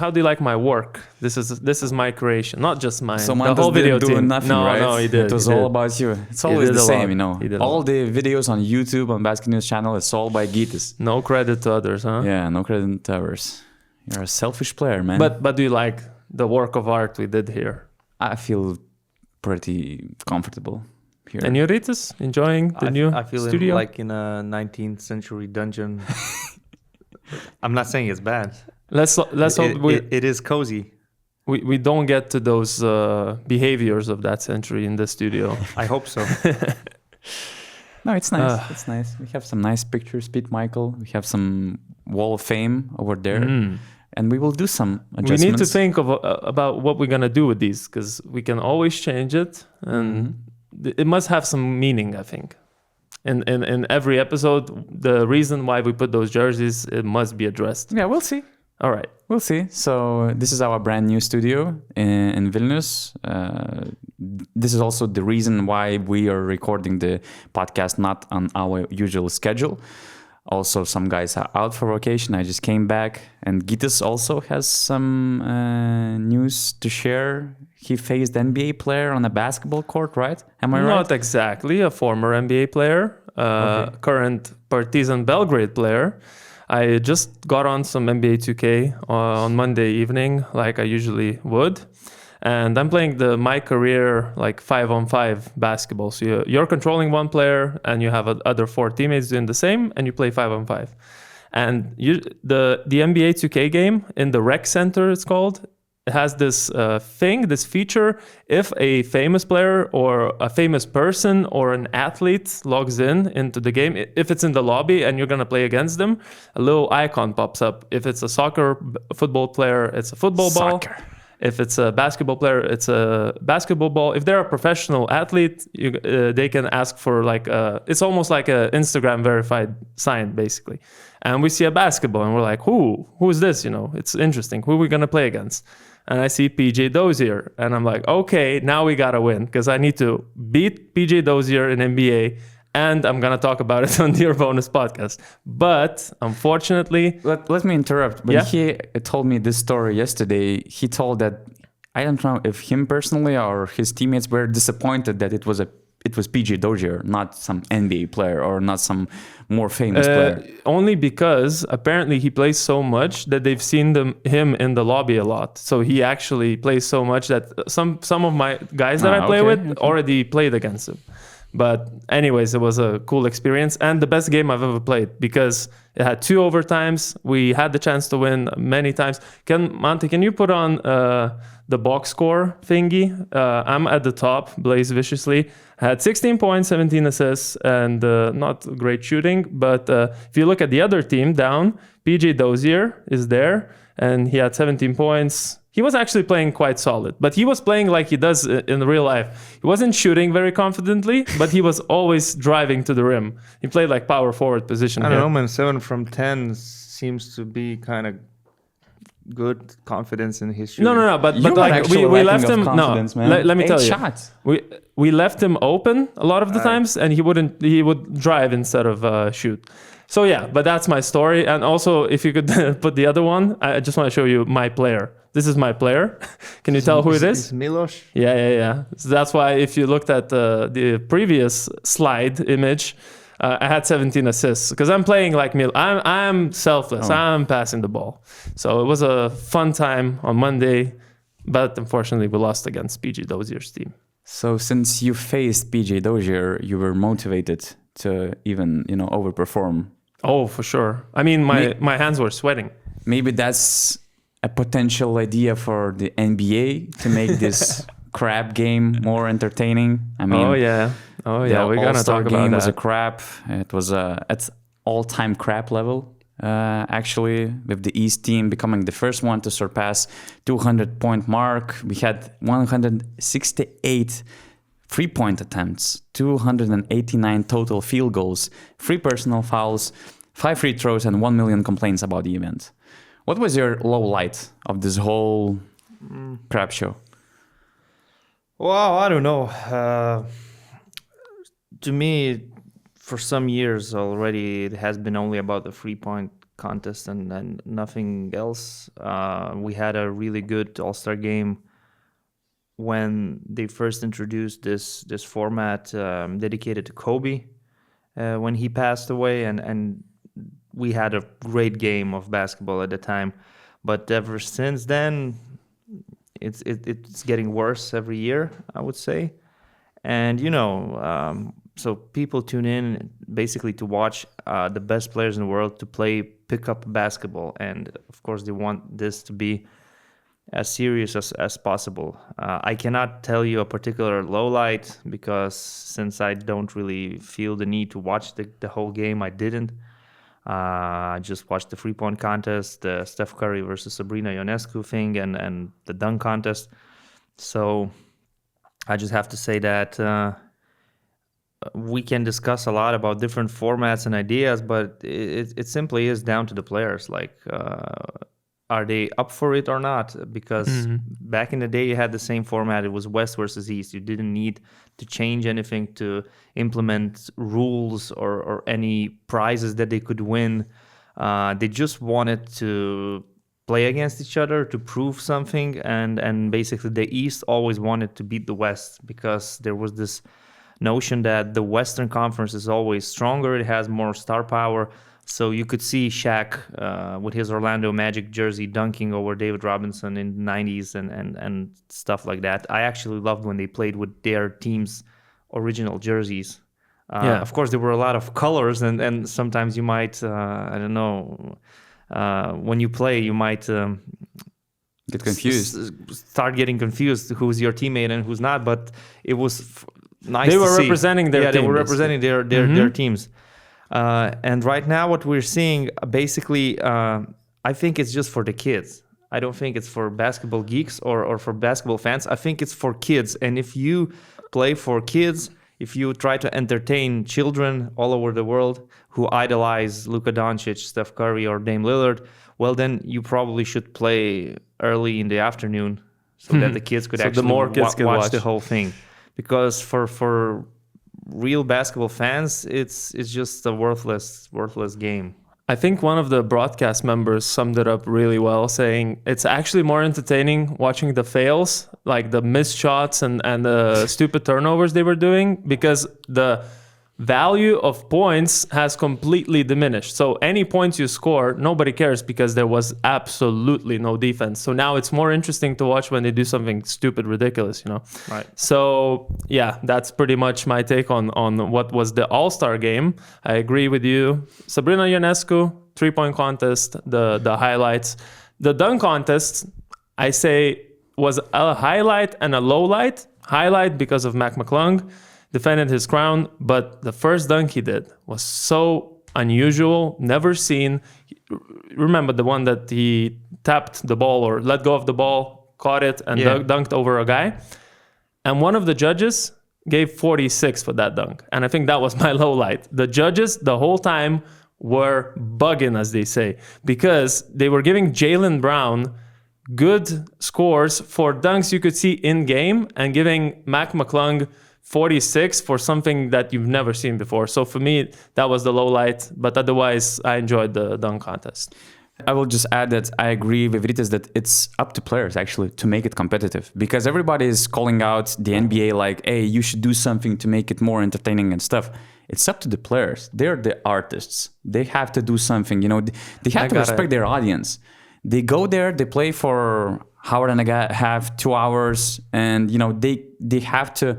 how do you like my work? This is my creation, not just mine. So the whole video doing team. nothing, no, right? No, he did. It was all about you. It's always the same, you know. All the videos on YouTube, on BasketNews channel, it's all by Gytis. No credit to others, huh? Yeah, no credit to others. You're a selfish player, man. But do you like the work of art we did here? I feel pretty comfortable here. And you, Gytis, enjoying the new I feel studio? like in a 19th century dungeon. I'm not saying it's bad. Let's hope it is cozy. We don't get to those behaviors of that century in the studio. I hope so. No, it's nice. It's nice. We have some nice pictures, Pete Michael. We have some Wall of Fame over there. And we will do some adjustments. We need to think about what we're going to do with these, because we can always change it. And it must have some meaning, I think. In every episode, the reason why we put those jerseys, it must be addressed. Yeah, we'll see. All right. We'll see. So this is our brand new studio in Vilnius. This is also the reason why we are recording the podcast not on our usual schedule. Also, some guys are out for vacation. I just came back. And Gytis also has some news to share. He faced NBA player on a basketball court, right? Am I right? Not exactly. A former NBA player, current Partizan Belgrade player. I just got on some NBA 2K on Monday evening, like I usually would. And I'm playing my career like 5-on-5 basketball. So you're controlling one player and you have other 4 teammates doing the same, and you play 5-on-5. And the NBA 2K game in the rec center, it's called, it has this this feature. If a famous player or a famous person or an athlete logs into the game, if it's in the lobby and you're going to play against them, a little icon pops up. If it's a football player, it's a football ball. If it's a basketball player, it's a basketball ball. If they're a professional athlete, they can ask for it's almost like an Instagram verified sign, basically. And we see a basketball and we're like, who is this? You know, it's interesting. Who are we going to play against? And I see PJ Dozier. And I'm like, okay, now we got to win, because I need to beat PJ Dozier in NBA. And I'm going to talk about it on the URBONUS podcast. But unfortunately... Let me interrupt. But he told me this story yesterday. He told that, I don't know if him personally or his teammates were disappointed that it was PJ Dozier, not some NBA player or not some more famous player. Only because apparently he plays so much that they've seen him in the lobby a lot. So he actually plays so much that some of my guys that I play with already played against him. But anyways, it was a cool experience and the best game I've ever played, because it had 2 overtimes. We had the chance to win many times. Monty, can you put on the box score thingy? I'm at the top, Blaze Viciously. I had 16 points, 17 assists, and not great shooting. But if you look at the other team down, PJ Dozier is there, and he had 17 points. He was actually playing quite solid, but he was playing like he does in real life. He wasn't shooting very confidently, but he was always driving to the rim. He played like power forward position. I don't know, man. 7 from 10 seems to be kind of good confidence in his shooting. No. But like we left him. No, let me tell you. Shots. We left him open a lot of the times, and he would drive instead of shoot. So yeah, but that's my story. And also, if you could put the other one, I just want to show you my player. This is my player. Can you tell who it is? It's Milos. Yeah. So that's why if you looked at the previous slide image, I had 17 assists because I'm playing like Mil. I'm selfless. I'm passing the ball. So it was a fun time on Monday, but unfortunately we lost against PJ Dozier's team. So since you faced PJ Dozier, you were motivated to even overperform. Oh, for sure. I mean, my hands were sweating. Maybe that's a potential idea for the NBA to make this crap game more entertaining. I mean, oh yeah, we're gonna talk about game that. Was a crap. It was at all-time crap level. Actually, with the East team becoming the first one to surpass 200-point mark, we had 168 3-point attempts, 289 total field goals, 3 personal fouls, 5 free throws, and 1 million complaints about the event. What was your low light of this whole crap show? Well, I don't know. To me, for some years already, it has been only about the 3-point contest and nothing else. We had a really good All-Star game when they first introduced this format dedicated to Kobe when he passed away, and we had a great game of basketball at the time. But ever since then, it's getting worse every year, I would say. And so people tune in basically to watch the best players in the world to play pickup basketball, and of course they want this to be as serious as possible. I cannot tell you a particular lowlight because since I don't really feel the need to watch the whole game, I didn't. I just watched the 3-point contest, the Steph Curry versus Sabrina Ionescu thing, and the dunk contest. So I just have to say that we can discuss a lot about different formats and ideas, but it simply is down to the players. Like, are they up for it or not? Because back in the day, you had the same format. It was West versus East. You didn't need to change anything to implement rules or any prizes that they could win. They just wanted to play against each other to prove something. And basically, the East always wanted to beat the West because there was this notion that the Western Conference is always stronger. It has more star power. So you could see Shaq with his Orlando Magic jersey dunking over David Robinson in the 90s and stuff like that. I actually loved when they played with their team's original jerseys. Of course, there were a lot of colors, and sometimes you might, I don't know, when you play, you might get confused. Start getting confused who's your teammate and who's not. But it was nice. They were to see. representing their team. Yeah, they were representing their teams. And right now what we're seeing, basically, I think it's just for the kids. I don't think it's for basketball geeks or for basketball fans. I think it's for kids. And if you play for kids, if you try to entertain children all over the world who idolize Luka Doncic, Steph Curry, or Dame Lillard, well, then you probably should play early in the afternoon so that the kids could actually watch the whole thing. Because for real basketball fans, it's just a worthless game. I think one of the broadcast members summed it up really well, saying it's actually more entertaining watching the fails, like the missed shots and the stupid turnovers they were doing, because the value of points has completely diminished. So any points you score, nobody cares because there was absolutely no defense. So now it's more interesting to watch when they do something stupid, ridiculous, Right. So yeah, that's pretty much my take on what was the All-Star game. I agree with you. Sabrina Ionescu, 3-point contest, the highlights. The dunk contest, I say, was a highlight and a low light. Highlight because of Mac McClung. Defended his crown, but the first dunk he did was so unusual, never seen. Remember the one that he tapped the ball or let go of the ball, caught it, and dunked over a guy. And one of the judges gave 46 for that dunk. And I think that was my low light. The judges the whole time were bugging, as they say, because they were giving Jaylen Brown good scores for dunks you could see in game and giving Mac McClung 46 for something that you've never seen before. So for me, that was the low light, but otherwise I enjoyed the dunk contest. I will just add that I agree with Gytis that it's up to players actually to make it competitive, because everybody is calling out the NBA like, hey, you should do something to make it more entertaining and stuff. It's up to the players. They're the artists. They have to do something, they have to respect their audience. They go there, they play for hour and a half, 2 hours, and they have to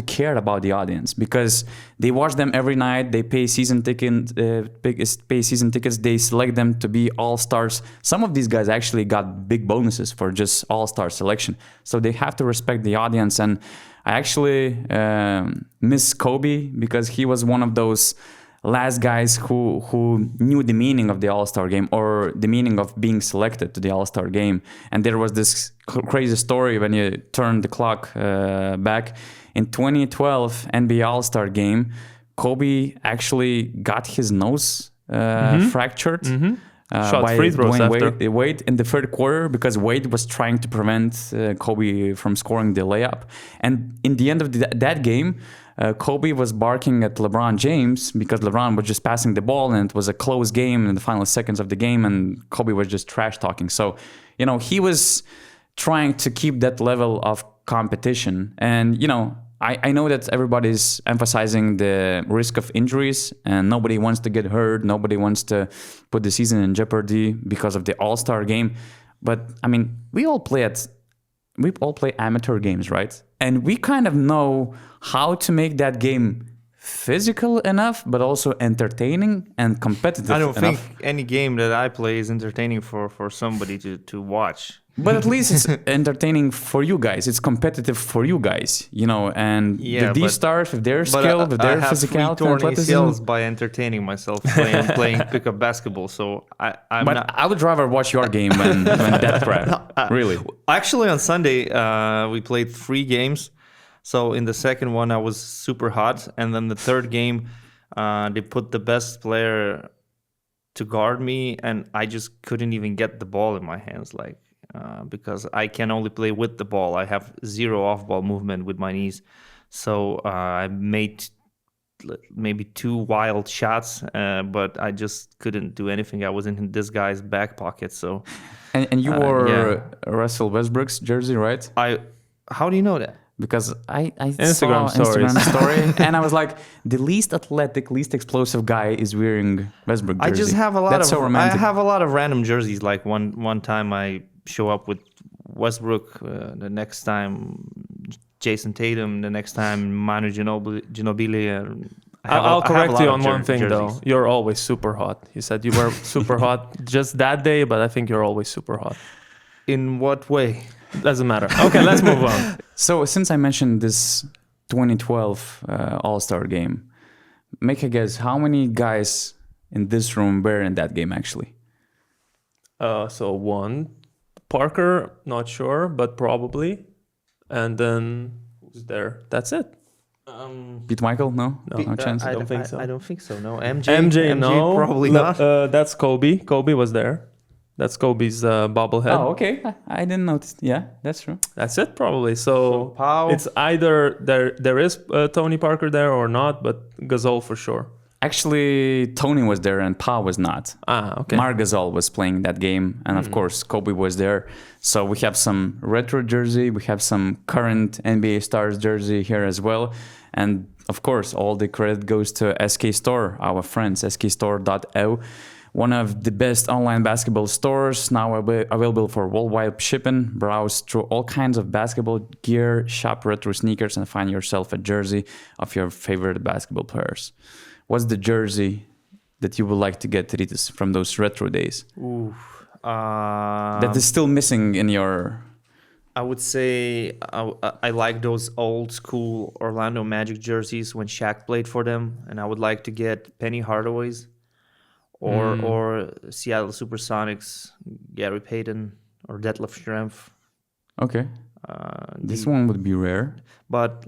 care about the audience because they watch them every night. They pay season tickets. They select them to be all-stars. Some of these guys actually got big bonuses for just all-star selection. So they have to respect the audience. And I actually miss Kobe because he was one of those last guys who knew the meaning of the All-Star game or the meaning of being selected to the All-Star game. And there was this crazy story when you turn the clock back. In 2012 NBA All-Star game, Kobe actually got his nose fractured. Shot free throws after. Wade in the third quarter because Wade was trying to prevent Kobe from scoring the layup. And in the end of that game, Kobe was barking at LeBron James because LeBron was just passing the ball and it was a close game in the final seconds of the game and Kobe was just trash talking. So, he was trying to keep that level of competition. And, I know that everybody's emphasizing the risk of injuries and nobody wants to get hurt. Nobody wants to put the season in jeopardy because of the All-Star game. But I mean, we all play amateur games, right? And we kind of know how to make that game physical enough, but also entertaining and competitive I don't enough. think any game that I play is entertaining for somebody to watch. But at least it's entertaining for you guys. It's competitive for you guys, and the D-stars with their skill, with their physicality and athleticism. By entertaining myself playing pickup basketball. So I would rather watch your game than that crap. Really. Actually, on Sunday we played 3 games. So in the second one I was super hot, and then the third game they put the best player to guard me, and I just couldn't even get the ball in my hands, because I can only play with the ball. I have 0 off-ball movement with my knees. So I made maybe 2 wild shots, but I just couldn't do anything. I was in this guy's back pocket. So, and you wore Russell Westbrook's jersey, right? How do you know that? Because I Instagram saw Instagram story and I was like, the least athletic, least explosive guy is wearing Westbrook jersey. I just have a lot That's so romantic. I have a lot of random jerseys. Like one time I show up with Westbrook, the next time Jason Tatum, the next time Manu Ginobili. I'll correct you on one thing though. You're always super hot. You said you were super hot just that day, but I think you're always super hot. In what way? Doesn't matter. Okay, let's move on. So since I mentioned this 2012 All-Star game, make a guess, how many guys in this room were in that game actually? So 1, Parker, not sure, but probably. And then who's there? That's it. Pete Michael? No chance. I don't think so. I don't think so. No, MJ, no, probably not. That's Kobe. Kobe was there. That's Kobe's bobblehead. Oh, okay. I didn't notice. Yeah, that's true. That's it, probably. So Pau. it's either there is Tony Parker there or not, but Gasol for sure. Actually, Tony was there and Pau was not. Okay. Marc Gasol was playing that game, and of course Kobe was there. So we have some retro jersey, we have some current NBA stars jersey here as well, and of course all the credit goes to SK Store, our friends, skstore.eu. One of the best online basketball stores, now available for worldwide shipping. Browse through all kinds of basketball gear, shop retro sneakers, and find yourself a jersey of your favorite basketball players. What's the jersey that you would like to get, Gytis, from those retro days? That is still missing in your... I would say I like those old school Orlando Magic jerseys when Shaq played for them, and I would like to get Penny Hardaway's. Or Seattle Supersonics, Gary Payton, or Detlef Schrempf. Okay. This one would be rare. But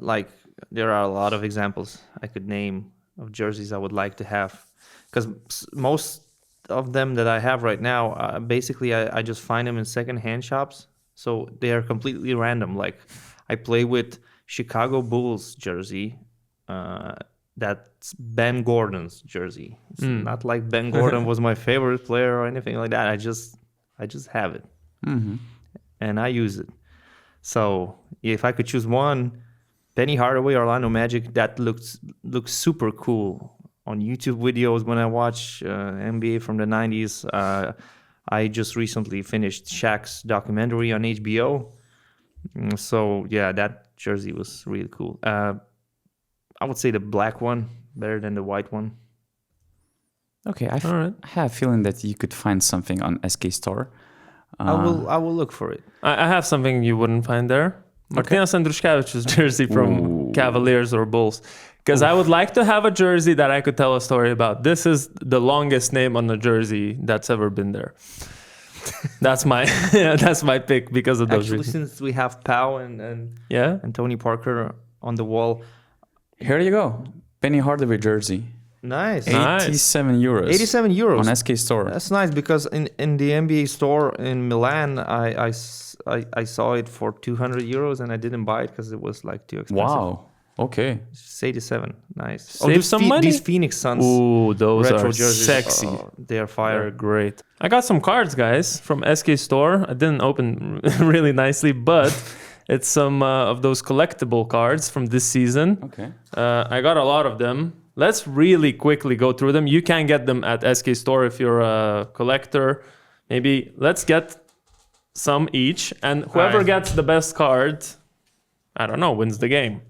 there are a lot of examples I could name of jerseys I would like to have. Because most of them that I have right now, basically I just find them in second-hand shops. So they are completely random. Like I play with Chicago Bulls jersey. That's Ben Gordon's jersey. It's not like Ben Gordon was my favorite player or anything like that. I just have it, and I use it. So if I could choose one, Penny Hardaway, Orlando Magic, that looks super cool on YouTube videos when I watch NBA from the 90s. I just recently finished Shaq's documentary on HBO. So yeah, that jersey was really cool. I would say the black one better than the white one. Okay, I have a feeling that you could find something on SK Store. I will look for it. I have something you wouldn't find there. Martinas Andruškevičius jersey from Cavaliers or Bulls. Because I would like to have a jersey that I could tell a story about. This is the longest name on a jersey that's ever been there. That's my pick because of those reasons. Since we have Pau and Tony Parker on the wall. Here you go. Penny Hardaway jersey. Nice. 87 euros. 87 euros. On SK Store. That's nice because in the NBA store in Milan, I saw it for 200 euros and I didn't buy it because it was too expensive. Wow. Okay. It's 87. Nice. Save some money. These Phoenix Suns Ooh, those retro are jerseys. sexy. They are They're fire. great. I got some cards, guys, from SK Store. I didn't open really nicely, but it's some of those collectible cards from this season. Okay. I got a lot of them. Let's really quickly go through them. You can get them at SK Store if you're a collector. Maybe let's get some each, and whoever Alright. gets the best card, I don't know, wins the game.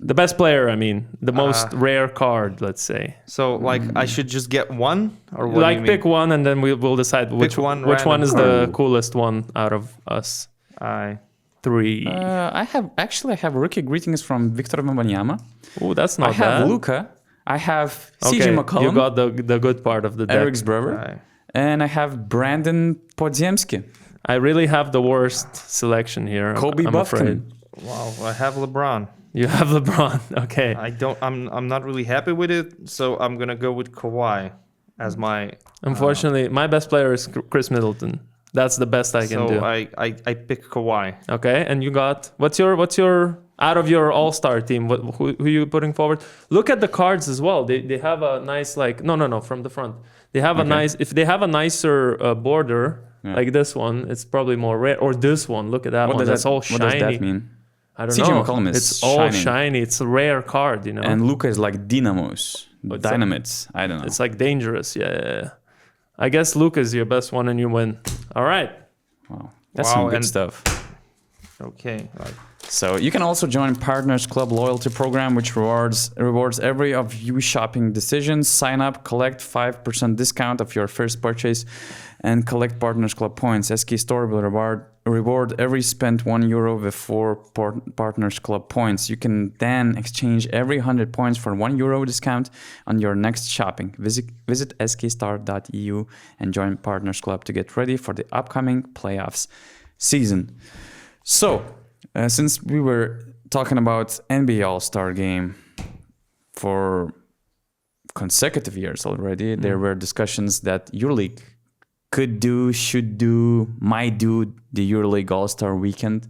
The best player, I mean, the most rare card, let's say. So, like, I should just get one? Or what do Like you pick one, and then we'll decide which one one random is card. the coolest one out of us Aye. three. I have rookie greetings from Victor Wembanyama. Oh, that's not I have bad. Luka. I have CJ Okay, McCollum. you got the good part of the deck. Eric's brother. Aye. And I have Brandon Podziemski. I really have the worst selection here. Kobe I'm afraid. Buffkin. Wow, I have LeBron. You have LeBron. Okay. I'm not really happy with it, so I'm gonna go with Kawhi as my. Unfortunately, my best player is Chris Middleton. That's the best I can do. So I pick Kawhi. Okay, and you got what's your out of your all-star team? Who are you putting forward? Look at the cards as well. They have a nice no from the front. They have a nice if they have a nicer border like this one, it's probably more rare. Or this one, look at that one. That's all shiny. What does that mean? I don't CJ know. McCollum is it's all shining. shiny. It's a rare card, you know. And Luka is like dynamos, It's dynamites. I don't know. It's like dangerous. Yeah. I guess Luka is your best one, and you win. All right. Wow, that's Wow, some good and- stuff. Okay. So you can also join Partners Club loyalty program, which rewards every of you shopping decisions. Sign up, collect 5% discount of your first purchase, and collect Partners Club points. SK Store will reward every spent €1 with 4 Partners Club points. You can then exchange every 100 points for €1 discount on your next shopping. Visit skstar.eu and join Partners Club to get ready for the upcoming playoffs season. So, since we were talking about NBA All-Star Game for consecutive years already, there were discussions that EuroLeague could do, should do, might do the EuroLeague All-Star Weekend.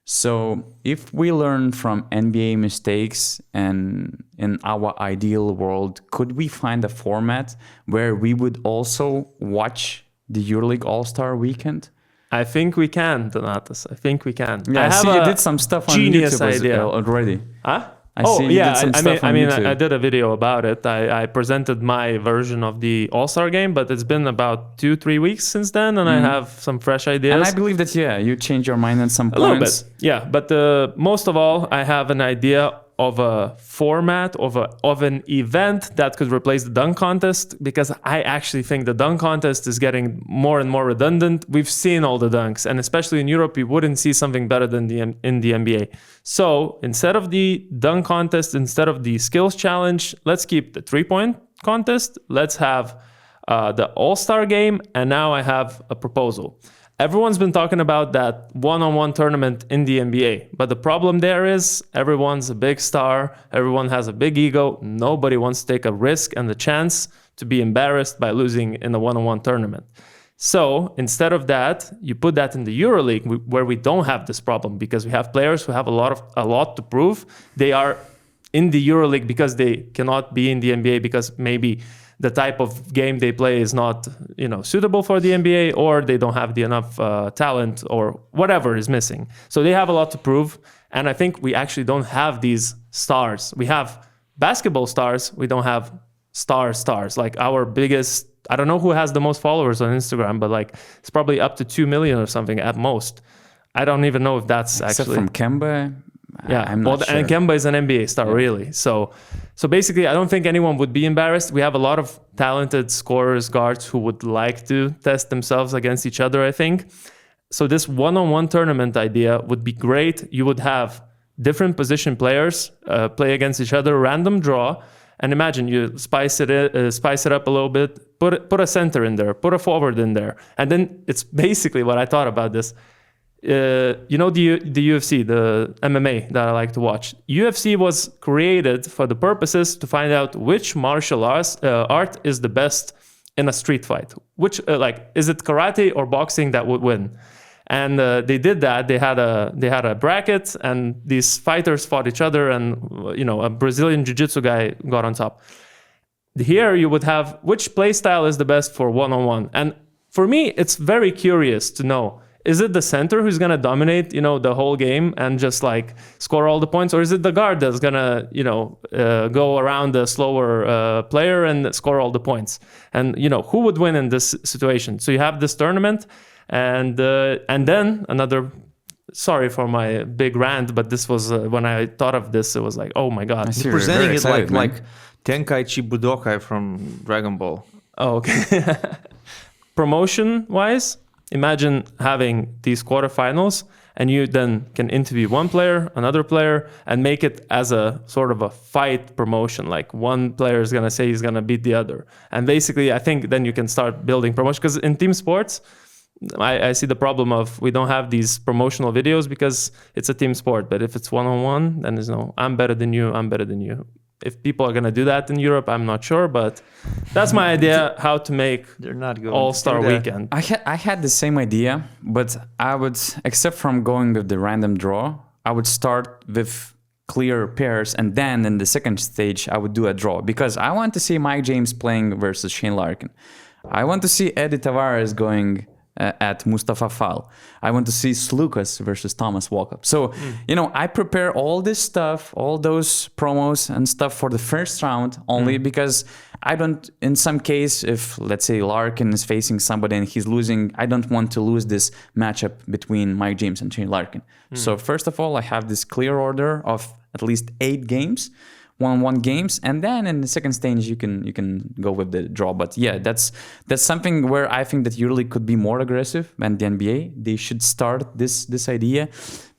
So if we learn from NBA mistakes and in our ideal world, could we find a format where we would also watch the EuroLeague All-Star Weekend? I think we can, Donatas. I think we can. Yeah, I see, you did some stuff on genius YouTube idea. already. Huh? I see you did some stuff on YouTube. I did a video about it. I presented my version of the All-Star game, but it's been about 2-3 weeks since then, and I have some fresh ideas. And I believe that, you changed your mind on some a little points. bit, yeah. But most of all, I have an idea of a format of an event that could replace the dunk contest, because I actually think the dunk contest is getting more and more redundant. We've seen all the dunks, and especially in Europe, we wouldn't see something better than in the NBA. So instead of the dunk contest, instead of the skills challenge, let's keep the 3-point contest. Let's have the All-Star game, and now I have a proposal. Everyone's been talking about that one-on-one tournament in the NBA. But the problem there is everyone's a big star. Everyone has a big ego. Nobody wants to take a risk and the chance to be embarrassed by losing in a one-on-one tournament. So instead of that, you put that in the EuroLeague, where we don't have this problem, because we have players who have a lot to prove. They are in the EuroLeague because they cannot be in the NBA because maybe the type of game they play is not, suitable for the NBA, or they don't have enough talent, or whatever is missing. So they have a lot to prove. And I think we actually don't have these stars. We have basketball stars. We don't have stars. Like our biggest, I don't know who has the most followers on Instagram, but like it's probably up to 2 million or something at most. I don't even know if that's Except actually from Kemba. Yeah, I'm not sure. And Kemba is an NBA star, really. So basically, I don't think anyone would be embarrassed. We have a lot of talented scorers, guards who would like to test themselves against each other, I think. So this one-on-one tournament idea would be great. You would have different position players play against each other, random draw, and imagine you spice it up a little bit, put a center in there, put a forward in there, and then it's basically what I thought about this. The UFC, the MMA that I like to watch. UFC was created for the purposes to find out which martial art is the best in a street fight. Which, is it karate or boxing that would win? And they did that. They had a bracket, and these fighters fought each other, and a Brazilian jiu-jitsu guy got on top. Here you would have which play style is the best for one-on-one. And for me, it's very curious to know, is it the center who's going to dominate, the whole game and just like score all the points? Or is it the guard that's going to, go around the slower player and score all the points? And, who would win in this situation? So you have this tournament, and then another, sorry for my big rant, but this was, when I thought of this, it was like, oh my God. You're presenting it like Tenkaichi Budokai from Dragon Ball. Oh, okay. Promotion-wise, imagine having these quarterfinals, and you then can interview one player, another player, and make it as a sort of a fight promotion. Like one player is going to say he's going to beat the other. And basically, I think then you can start building promotion. Because in team sports, I see the problem of we don't have these promotional videos because it's a team sport. But if it's one-on-one, then there's no, I'm better than you, I'm better than you. If people are going to do that in Europe, I'm not sure, but that's my idea how to make They're not going All-Star Weekend. I had the same idea, but I would, except from going with the random draw, I would start with clear pairs, and then in the second stage, I would do a draw, because I want to see Mike James playing versus Shane Larkin. I want to see Eddie Tavares going at Mustafa Fall. I want to see Slukas versus Thomas Walkup. So, I prepare all this stuff, all those promos and stuff for the first round only because I don't, in some case, if let's say Larkin is facing somebody and he's losing, I don't want to lose this matchup between Mike James and Shane Larkin. So first of all, I have this clear order of at least 8 games, 1-1 games, and then in the second stage you can go with the draw. But yeah, that's something where I think that EuroLeague could be more aggressive than the NBA. They should start this idea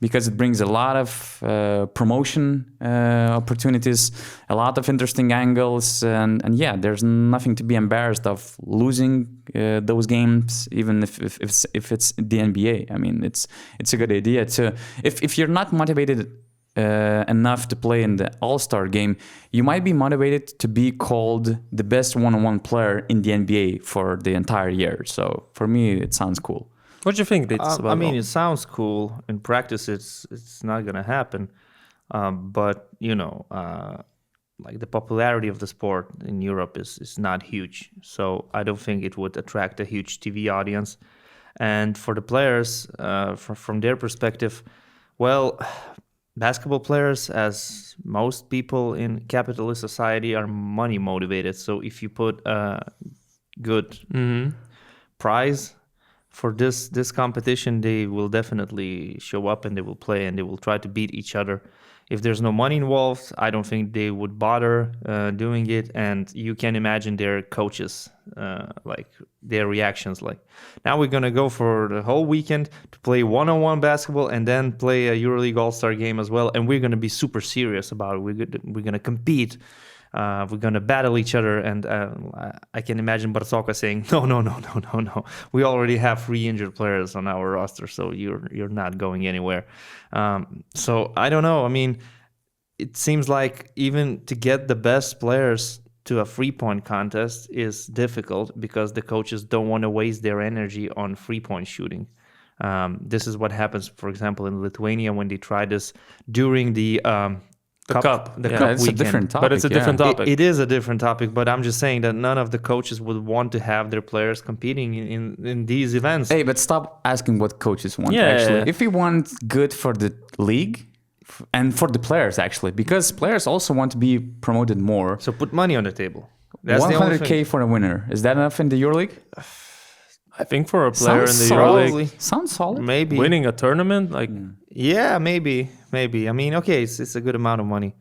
because it brings a lot of promotion opportunities, a lot of interesting angles, and yeah, there's nothing to be embarrassed of losing those games, even if it's the NBA. I mean, it's a good idea to if you're not motivated enough to play in the All-Star game, you might be motivated to be called the best one-on-one player in the NBA for the entire year. So for me, it sounds cool. What do you think, Gytis, about it sounds cool. In practice, it's not going to happen. But, like the popularity of the sport in Europe is not huge. So I don't think it would attract a huge TV audience. And for the players, from their perspective, well, basketball players, as most people in capitalist society, are money motivated. So if you put a good prize for this competition, they will definitely show up and they will play and they will try to beat each other. If there's no money involved, I don't think they would bother doing it. And you can imagine their coaches, like their reactions. Like, now we're going to go for the whole weekend to play one-on-one basketball and then play a EuroLeague All-Star game as well. And we're going to be super serious about it. We're going to compete. We're going to battle each other. And I can imagine Bartoka saying, no. We already have 3 injured players on our roster, so you're not going anywhere. So I don't know. I mean, it seems like even to get the best players to a 3-point contest is difficult because the coaches don't want to waste their energy on 3-point shooting. This is what happens, for example, in Lithuania when they tried this during the cup it's weekend. A different topic. But it's a different topic. It is a different topic, but I'm just saying that none of the coaches would want to have their players competing in these events. Hey, but stop asking what coaches want, Yeah, actually. yeah. If you want good for the league and for the players, actually, because players also want to be promoted more. So put money on the table. That's the only 100K thing. for a winner. Is that enough in the EuroLeague? I think for a player Sounds in the solid. EuroLeague, Sounds solid. Maybe. winning a tournament, like Yeah, maybe. I mean, okay, it's a good amount of money.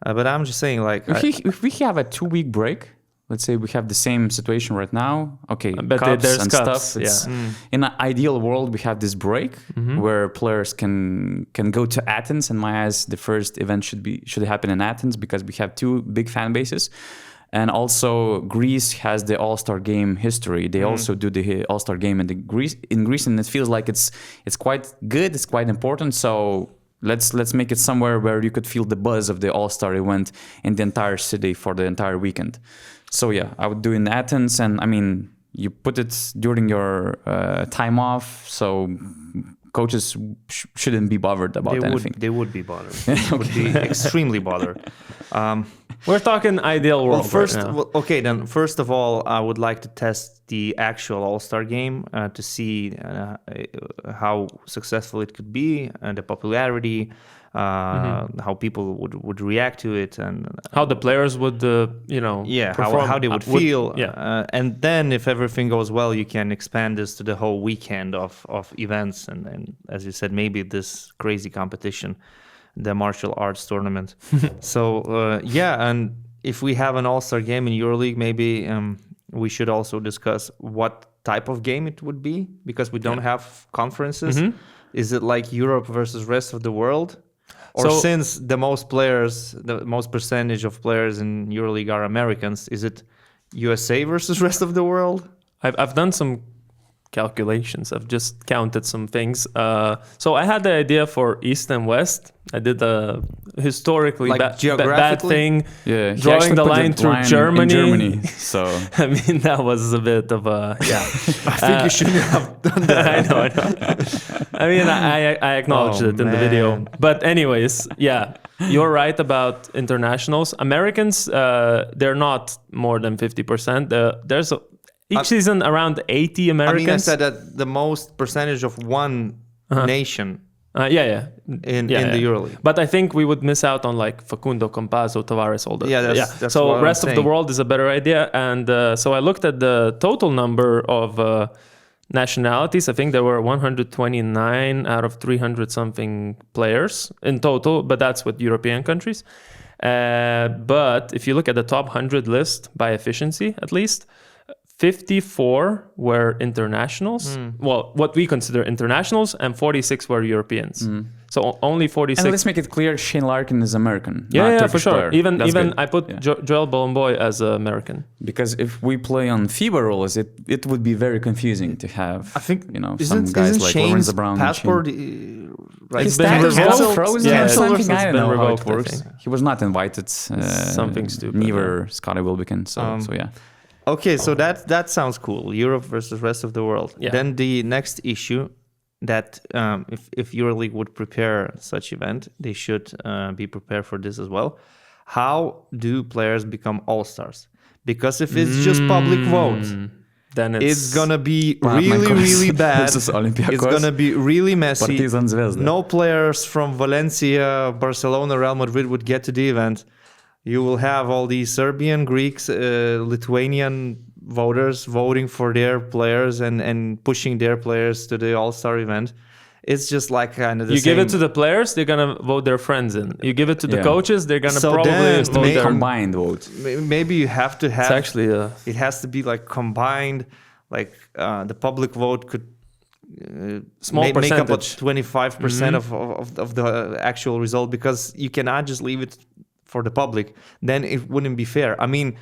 But I'm just saying, like... If we have a 2-week break, let's say we have the same situation right now, okay, but cups there's and cups, stuff. It's, yeah. In an ideal world, we have this break where players can go to Athens. In my eyes, the first event should happen in Athens because we have 2 big fan bases. And also Greece has the All-Star game history. They also do the All-Star game in Greece, and it feels like it's quite good, it's quite important. So let's make it somewhere where you could feel the buzz of the All-Star event in the entire city for the entire weekend. So yeah, I would do in Athens, and I mean, You put it during your time off, so coaches shouldn't be bothered about anything. They would be bothered. They would be extremely bothered. We're talking ideal world first, right now. Then first of all, I would like to test the actual All-Star game to see how successful it could be and the popularity, how people would react to it, and how the players would, perform, how they would feel. Yeah. And then if everything goes well, you can expand this to the whole weekend of events, and as you said, maybe this crazy competition, the martial arts tournament. So and if we have an All-Star game in EuroLeague, maybe we should also discuss what type of game it would be, because we don't have conferences. Is it like Europe versus rest of the world? Or since the most percentage of players in EuroLeague are Americans, is it USA versus rest of the world? I've done some calculations. I've just counted some things. So I had the idea for East and West. I did a historically bad thing, drawing the line through Germany. So I mean, that was a bit of a I think you shouldn't have done that. I know. I mean, I acknowledged it in the video. But anyways, you're right about internationals. Americans, they're not more than 50%. There's each season around 80 Americans. I mean, I said that the most percentage of one nation in the EuroLeague. But I think we would miss out on like Facundo, Campazzo, Tavares, all that. That's so what rest I'm of the saying. world is a better idea. And so I looked at the total number of nationalities. I think there were 129 out of 300 something players in total, but that's with European countries. But if you look at the top 100 list by efficiency, at least, 54 were internationals. Well, what we consider internationals, and 46 were Europeans. So only 46. And let's make it clear, Shane Larkin is American. Yeah, for sure. Player. Even good. I put Joel Bolomboy as American. Because if we play on FIBA rules, it would be very confusing to have. I think some guys like Lorenzo Brown. Passport, It's been revoked. Frozen or something. I don't know how it revoked, works. He was not invited. Something stupid. Neither Scotty Wilbekin. So yeah. Okay, so that sounds cool. Europe versus rest of the world. Yeah. Then the next issue that if EuroLeague would prepare such event, they should be prepared for this as well. How do players become all-stars? Because if it's just public vote, then it's gonna be really bad. This is Olympiacos. It's gonna be really messy. Partizan Zvezda. No players from Valencia, Barcelona, Real Madrid would get to the event. You will have all these Serbian, Greeks, Lithuanian voters voting for their players and pushing their players to the All-Star event. It's just like kind of the you same. give it to the players, they're gonna vote their friends in. You give it to the Yeah. coaches, they're gonna So probably then vote maybe- their. Combined vote. Maybe you have to have. It's actually It has to be like combined. Like the public vote could small make up percentage. 25% of the actual result, because you cannot just leave it for the public. Then it wouldn't be fair. I mean,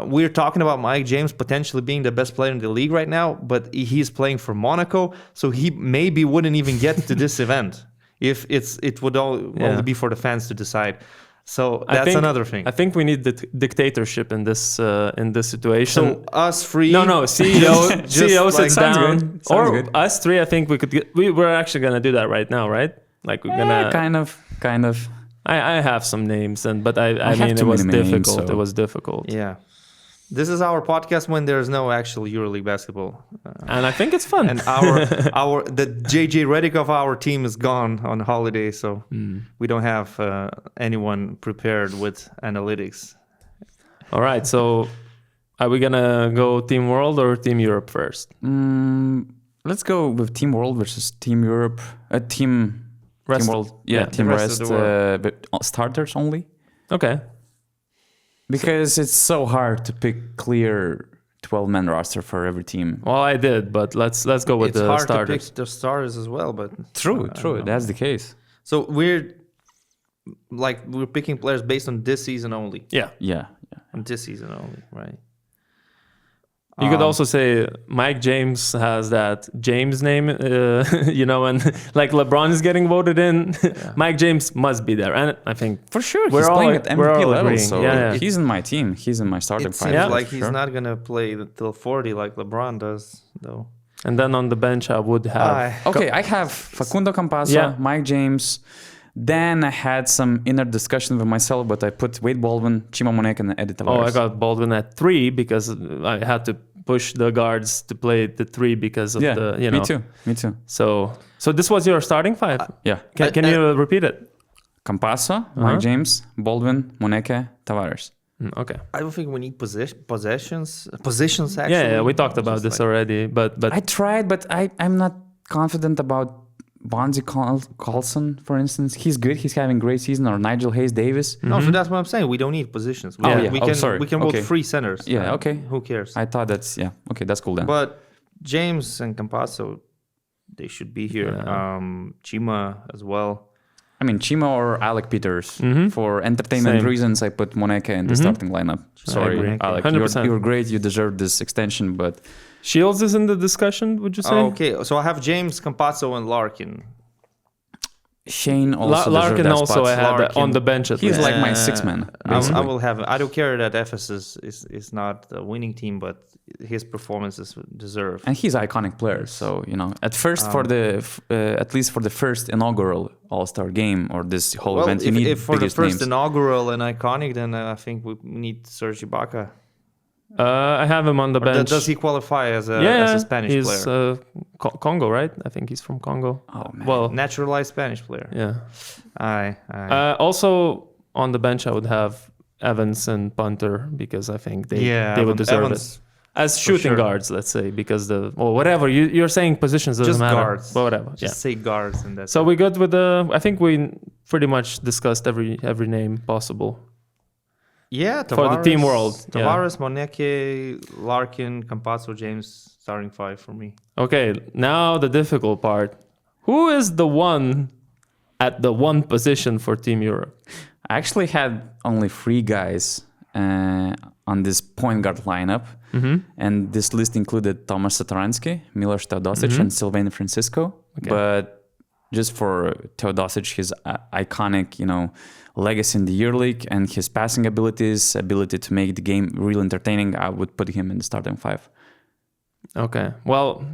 we're talking about Mike James potentially being the best player in the league right now, but he's playing for Monaco, so he maybe wouldn't even get to this event if it would only be for the fans to decide. So that's another thing. I think we need the dictatorship in this situation. So us free. No, CEO sits Sounds down, good. Sounds or good. us three. I think we could get. We're actually gonna do that right now, right? Like we're gonna. Kind of. I have some names, but I have mean it too was many names, difficult. so- It was difficult, Yeah. This is our podcast when there's no actual EuroLeague basketball. and I think it's fun. And the JJ Redick of our team is gone on holiday, so we don't have anyone prepared with analytics. All right, so are we gonna go Team World or Team Europe first? Let's go with Team World versus Team Europe. Team World. Yeah, the Team rest Rest. of the world. But starters only. Okay. Because it's so hard to pick clear 12-man roster for every team. Well, I did, but let's go with It's the hard starters. to pick the stars as well, but True. I don't know. That's the case. So we're picking players based on this season only. Yeah. Yeah. On this season only, right? You could also say Mike James has that James name, and like LeBron is getting voted in. Mike James must be there, and I think for sure he's playing at MVP level. So yeah. He's in my team. He's in my starting five. It seems like he's not gonna play till 40 like LeBron does, though. And then on the bench, I would have. I have Facundo Campazzo, Mike James. Then I had some inner discussion with myself, but I put Wade Baldwin, Chima Moneke, and Eddie Tavares. Oh, I got Baldwin at 3 because I had to push the guards to play the 3 because of the, Me too. So this was your starting 5? Yeah. Can you repeat it? Campazzo, Mike James, Baldwin, Moneke, Tavares. Okay. I don't think we need positions actually. Yeah, we talked about this already, but I tried, but I'm not confident about Bonzi Carlson, for instance. He's good. He's having a great season. Or Nigel Hayes-Davis. No, so that's what I'm saying. We don't need positions. We can vote 3 centers. Yeah, okay. Who cares? I thought that's okay. That's cool then. But James and Campazzo, they should be here. Chima as well. I mean, Chima or Alec Peters. For entertainment reasons, I put Moneke in the starting lineup. Sorry, Alec. You're great. You deserve this extension, but Shields is in the discussion, would you say? Okay, so I have James, Campazzo, and Larkin. Shane also Larkin also I had Larkin. on the bench at He's least. like my 6th man. I will have. I don't care that Ephesus is not a winning team, but his performances deserve. And he's an iconic player, so at first at least for the first inaugural All-Star game or this whole event, you need if for the first names. Inaugural and iconic, then I think we need Serge Ibaka. I have him on the bench. Does he qualify as a Spanish he's, player? Congo, right? I think he's from Congo. Oh man, well, naturalized Spanish player. Yeah. Aye. Also on the bench, I would have Evans and Punter because I think they would deserve it as shooting guards. Let's say because whatever you're saying positions doesn't matter. Guards. But whatever. Just say guards and that's. So we good with I think we pretty much discussed every name possible. Yeah, Tavares, for the team world. Tavares, Moneke, Larkin, Campazzo, James, starting 5 for me. Okay, now the difficult part. Who is the one at the 1 position for Team Europe? I actually had only 3 guys on this point guard lineup. And this list included Tomas Satoransky, Miloš Teodosic, and Sylvain Francisco. Okay. But just for Teodosic, his iconic, legacy in the EuroLeague and his passing ability to make the game real entertaining, I would put him in the starting 5. Okay. Well,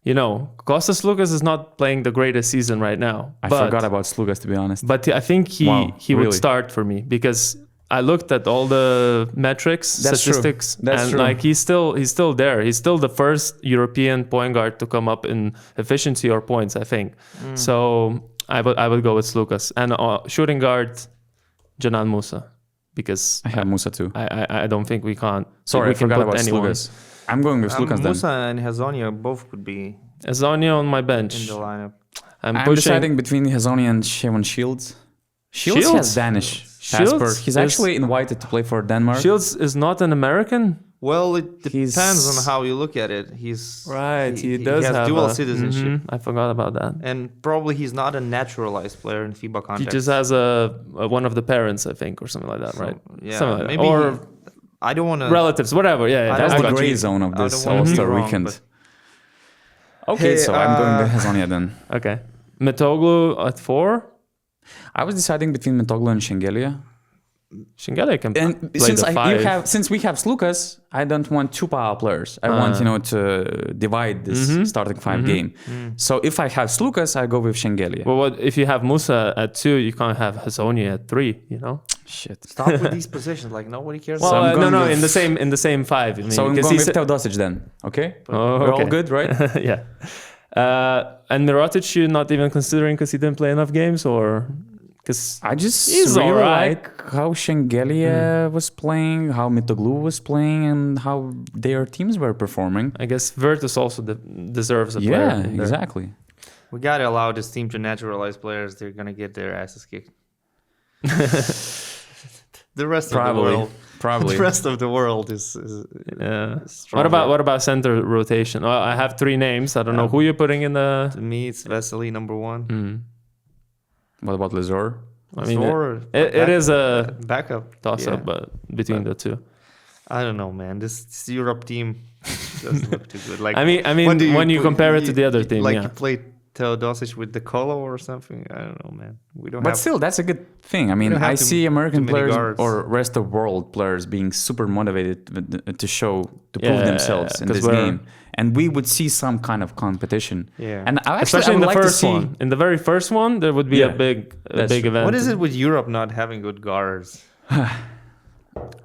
Kostas Slukas is not playing the greatest season right now. I forgot about Slukas, to be honest. But I think he would start for me because I looked at all the metrics, statistics, and like he's still there. He's still the first European point guard to come up in efficiency or points, I think. So I would go with Slukas. And shooting guard, Janan Musa, because I have Musa too. I don't think we can't. Sorry, we I forgot about anyone. Slukas. I'm going with Slukas then. Musa and Hazonia both could be Hazonia on my bench in the lineup. I'm deciding between Hazonia and Shevon Shields. Shields has Danish passport. He's actually invited to play for Denmark. Shields is not an American. Well, it depends on how you look at it. He does has have dual citizenship. I forgot about that. And probably he's not a naturalized player in FIBA context. He just has one of the parents, I think, or something like that, right? Yeah, like maybe. Or I don't want to. Relatives, whatever. Yeah, that's the gray zone of this All-Star weekend. Okay, so I'm going to Hazonia then. Okay, Metoglu at 4. I was deciding between Metoglu and Shengelia. Shengelia can play since we have Slukas, I don't want 2 power players. I want to divide this starting 5 game. So if I have Slukas, I go with Shengelia. Well, what if you have Musa at 2? You can't have Hazonia at 3. Shit. Stop with these positions. Like nobody cares. Well, no, in the same 5. I mean, so I'm going with Teodosic then. Okay. We're all good, right? Yeah. And Mirotic, you're not even considering because he didn't play enough games, or because I just really like how Shengelia was playing, how Metoglu was playing, and how their teams were performing. I guess Virtus also deserves a player. Yeah, exactly. We gotta allow this team to naturalize players. They're gonna get their asses kicked. The rest of the world. Probably. The rest of the world is What about center rotation? Well, I have 3 names. I don't know who you're putting in the. To me, it's Vesely number 1. What about Lazor? I mean, it is a backup toss-up, but between the 2. I don't know, man. This Europe team doesn't look too good. Like, I mean, when you compare it to the other team, like yeah. you played Dozier with the Colo or something. I don't know, man. We don't. But have, still, that's a good thing. I mean, don't have I see American too many players guards. or rest of world players being super motivated to prove Yeah, themselves in 'cause this we're- game, and we would see some kind of competition. Yeah. And I Especially in would the like to first see. one. In the very first one, there would be Yeah, a big that's true. event. What is it with Europe not having good guards?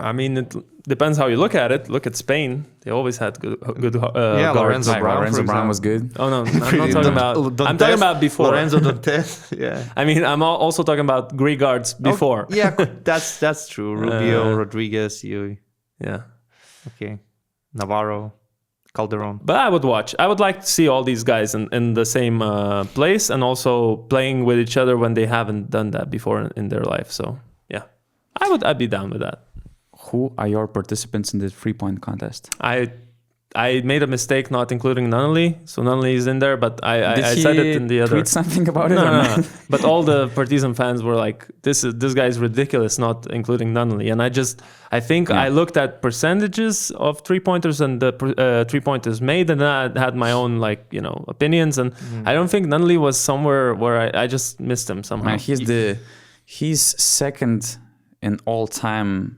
I mean, it depends how you look at it. Look at Spain; they always had good Yeah, guards. Lorenzo Like, Brown, Lorenzo for Brown was example. good. Oh no, I'm not talking about. I'm talking about before. Lorenzo Dantes. Yeah. I mean, I'm also talking about Greek guards before. Oh, yeah, that's true. Rubio, Rodriguez, you. Yeah. Okay. Navarro, Calderon. But I would watch. I would like to see all these guys in the same place and also playing with each other when they haven't done that before in their life. So yeah, I'd be down with that. Who are your participants in the 3-point contest? I made a mistake not including Nunnally, so Nunnally is in there, but I said it in the other. Tweet something about it? No, or no, not? no. But all the Partizan fans were like, "This guy's ridiculous, not including Nunnally." And I think I looked at percentages of 3-pointers and the 3-pointers made, and then I had my own opinions. And I don't think Nunnally was somewhere where I just missed him somehow. Man, he's second in all time.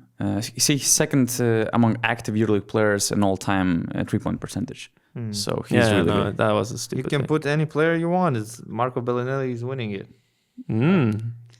Second among active EuroLeague players in all time 3-point percentage. So he's really good. That was a stupid. You can thing. put any player you want. It's Marco Bellinelli is winning it.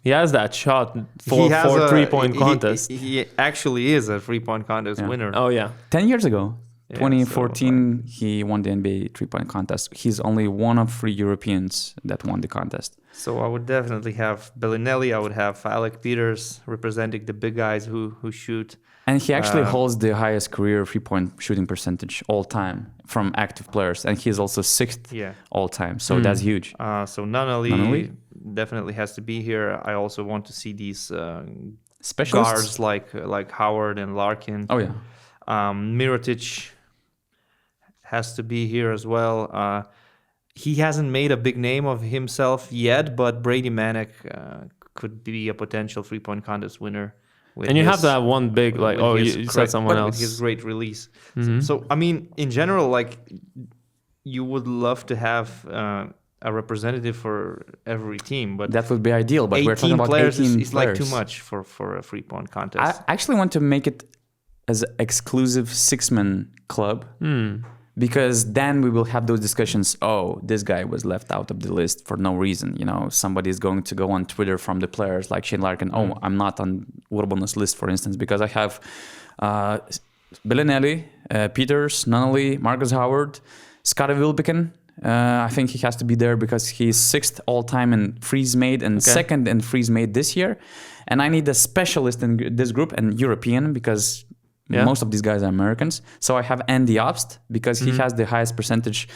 He has that shot for He has a 3-point contest. He actually is a 3-point contest winner. Oh yeah. 10 years ago, Yeah, 2014, he won the NBA 3-point contest. He's only one of 3 Europeans that won the contest. So I would definitely have Bellinelli. I would have Alec Peters representing the big guys who shoot. And he actually holds the highest career 3-point shooting percentage all time from active players. And he's also 6th all time. So that's huge. So Nunnally definitely has to be here. I also want to see these Specialists? guards like Howard and Larkin. Oh, yeah. Mirotic has to be here as well. He hasn't made a big name of himself yet, but Brady Manick could be a potential 3-point contest winner. And you have to have one big, you said someone else. With his great release. So, I mean, in general, you would love to have a representative for every team, but that would be ideal. But we're talking about players 18 is players. like too much for a 3-point contest. I actually want to make it as an exclusive 6-man club. Because then we will have those discussions. Oh, this guy was left out of the list for no reason. Somebody is going to go on Twitter from the players like Shane Larkin. Oh, I'm not on URBONUS list, for instance, because I have Bellinelli, Peters, Nunnally, Marcus Howard, Scottie Wilbekin. I think he has to be there because he's 6th all time in freeze made and 2nd in freeze made this year. And I need a specialist in this group and European because most of these guys are Americans. So I have Andy Obst because he has the highest percentage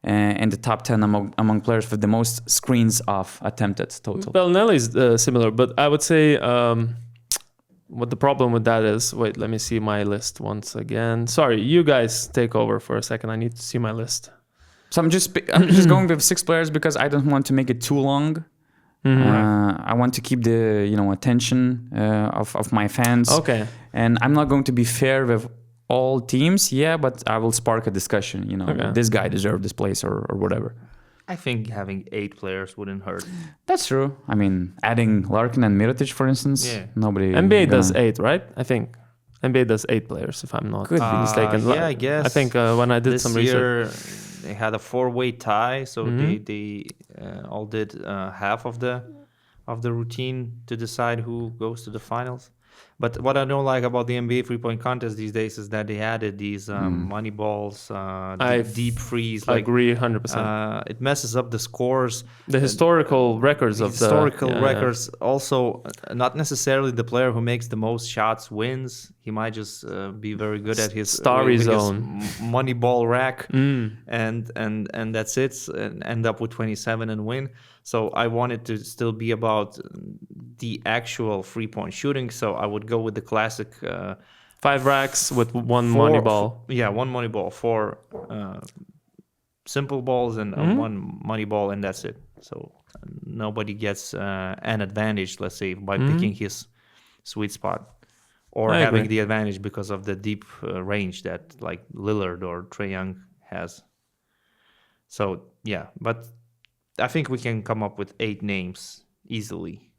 in the top 10 among players with the most screens off attempted total. Bellinelli is similar, but I would say what the problem with that is. Wait, let me see my list once again. Sorry, you guys take over for a second. I need to see my list. So I'm just going with 6 players because I don't want to make it too long. I want to keep the attention of my fans. Okay. And I'm not going to be fair with all teams, but I will spark a discussion. This guy deserved this place or whatever. I think having 8 players wouldn't hurt. That's true. I mean, adding Larkin and Mirotic, for instance, nobody. NBA does 8, right? I think NBA does 8 players, if I'm not mistaken. Yeah, I guess. I think when I did some research. They had a 4-way tie, so they all did half of the routine to decide who goes to the finals. But what I don't like about the NBA 3-point contest these days is that they added these money balls, deep freeze. I agree 100%. It messes up the scores. The historical records of the... Historical records. Also, not necessarily the player who makes the most shots wins. He might just be very good at his... Starry zone. Money ball rack. And that's it. And end up with 27 and win. So I wanted to still be about the actual 3-point shooting. So I would go with the classic 5 racks with one money ball. Yeah, 1 money ball, 4 simple balls and 1 money ball, and that's it. So nobody gets an advantage, let's say, by picking his sweet spot. or I having agree. the advantage because of the deep range that like Lillard or Trae Young has. So yeah, but I think we can come up with 8 names easily.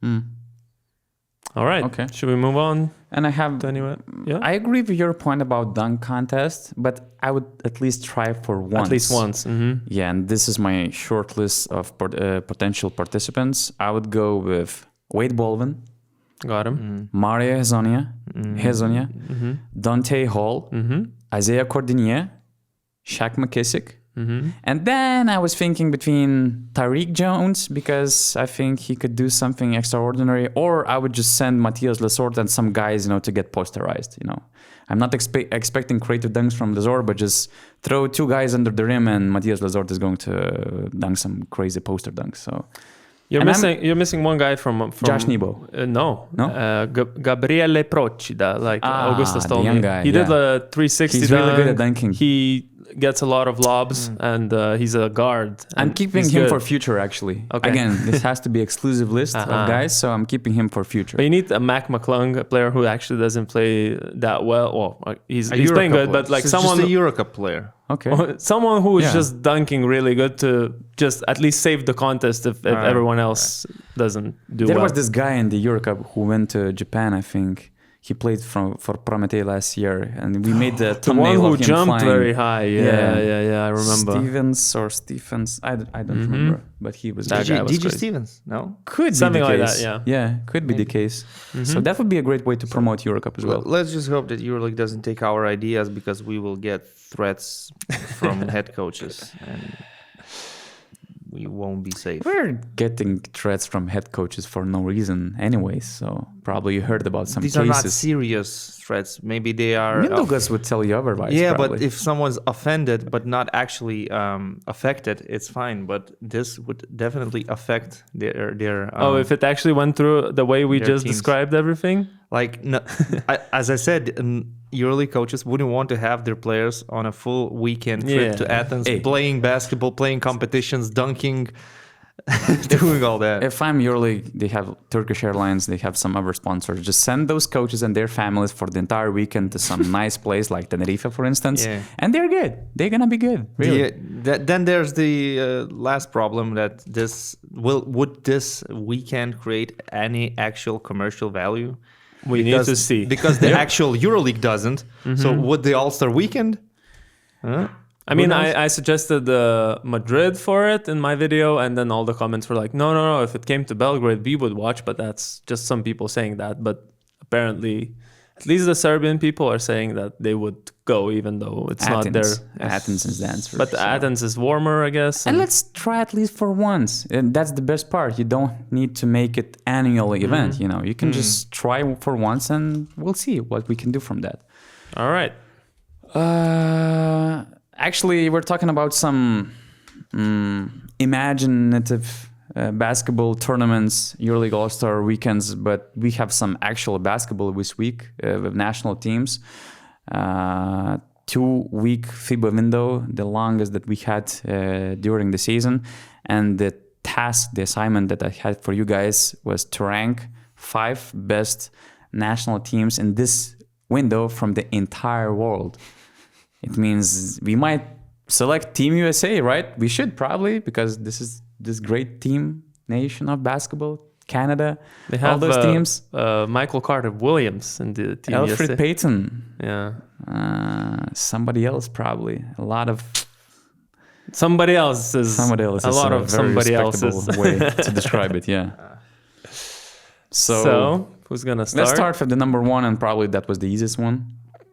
All right. Okay. Should we move on And I have to anyone? Yeah. I agree with your point about dunk contest, but I would at least try for once. At least once. Yeah, and this is my short list of potential participants. I would go with Wade Baldwin, Got him. Mario Hezonja, Dante Hall, Isaiah Cordinier, Shaq McKissick. And then I was thinking between Tyreek Jones, because I think he could do something extraordinary, or I would just send Matthias Lesort and some guys, to get posterized. I'm not expecting creative dunks from Lesort, but just throw 2 guys under the rim, and Matthias Lesort is going to dunk some crazy poster dunks. So You're missing one guy from Josh Nebo. No. No? Gabriele Procida, like Augustus told the young me. guy, He did a 360 He's dunk. really good at dunking. He gets a lot of lobs, and he's a guard. I'm and keeping he's him good. for future, actually. Okay. Again, this has to be exclusive list of guys, so I'm keeping him for future. But you need a Mac McClung, a player who actually doesn't play that well. Well, he's playing good, but like someone, just a EuroCup player. Okay. someone who is Yeah. just dunking really good to just at least save the contest if everyone else doesn't do There well. was this guy in the EuroCup who went to Japan, I think. He played for Prometei last year, and we made the the thumbnail one who of him jumped flying. very high. Yeah, I remember. Stephens. I don't remember, but he was That good. guy was Gigi crazy. Stevens, no? Could Something be the like case. that, Yeah, could be the case. So that would be a great way to promote EuroCup as well. Let's just hope that EuroLeague doesn't take our ideas, because we will get threats from head coaches, and we won't be safe. We're getting threats from head coaches for no reason anyways, so probably you heard about some These are not cases. serious threats. Maybe they are... Mindaugas would tell you otherwise. yeah, probably. but if someone's offended but not actually affected, it's fine. But this would definitely affect their If it actually went through the way we their just teams. described everything. like no, as I said, EuroLeague coaches wouldn't want to have their players on a full weekend trip Yeah. to Athens, Hey. playing basketball, playing competitions, dunking, doing all that. If I'm EuroLeague, they have Turkish Airlines, they have some other sponsors. Just send those coaches and their families for the entire weekend to some nice place like Tenerife, for instance, Yeah. and they're good. They're gonna be good. Really. Then there's the last problem, that would this weekend create any actual commercial value? We need to see. Because the actual EuroLeague doesn't. So would the All-Star weekend? I mean, I suggested Madrid for it in my video, and then all the comments were like, no, if it came to Belgrade, we would watch, but that's just some people saying that. But apparently, at least the Serbian people are saying that they would go, even though it's not their... Athens is the answer. But so. Athens is warmer, I guess. And let's try at least for once. And that's the best part. You don't need to make it annual event. You can just try for once, and we'll see what we can do from that. All right. Actually, we're talking about some imaginative basketball tournaments, EuroLeague All-Star weekends, but we have some actual basketball this week with national teams. 2-week FIBA window, the longest that we had during the season. And the assignment that I had for you guys was to rank 5 best national teams in this window from the entire world. It means we might select Team USA, right? We should probably, because this is this great team nation of basketball, Canada, They have all those teams. Michael Carter Williams in the team. Alfred USA. Payton, Yeah. somebody else probably. Somebody else is Somebody else a is lot a of very somebody respectable else's. way to describe it, yeah. So who's gonna start? Let's start with the number 1, and probably that was the easiest one.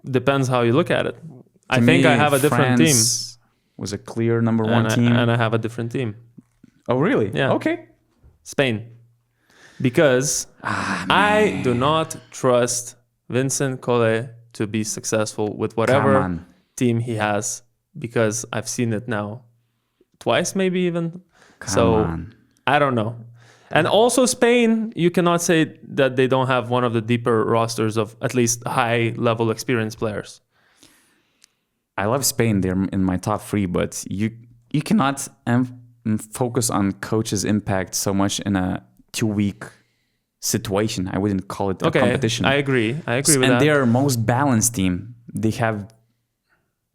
Depends how you look at it. I To think me, I have a different team. France was a clear number 1 team. And I have a different team. Oh, really? Yeah. Okay. Spain. Because I do not trust Vincent Collet to be successful with Come whatever on. team he has, because I've seen it now twice, maybe even. Come on. I don't know. And also Spain, you cannot say that they don't have one of the deeper rosters of at least high-level experienced players. I love Spain. They're in my top 3, but you cannot focus on coach's impact so much in a 2-week situation. I wouldn't call it a competition. I agree with that. And they're most balanced team. They have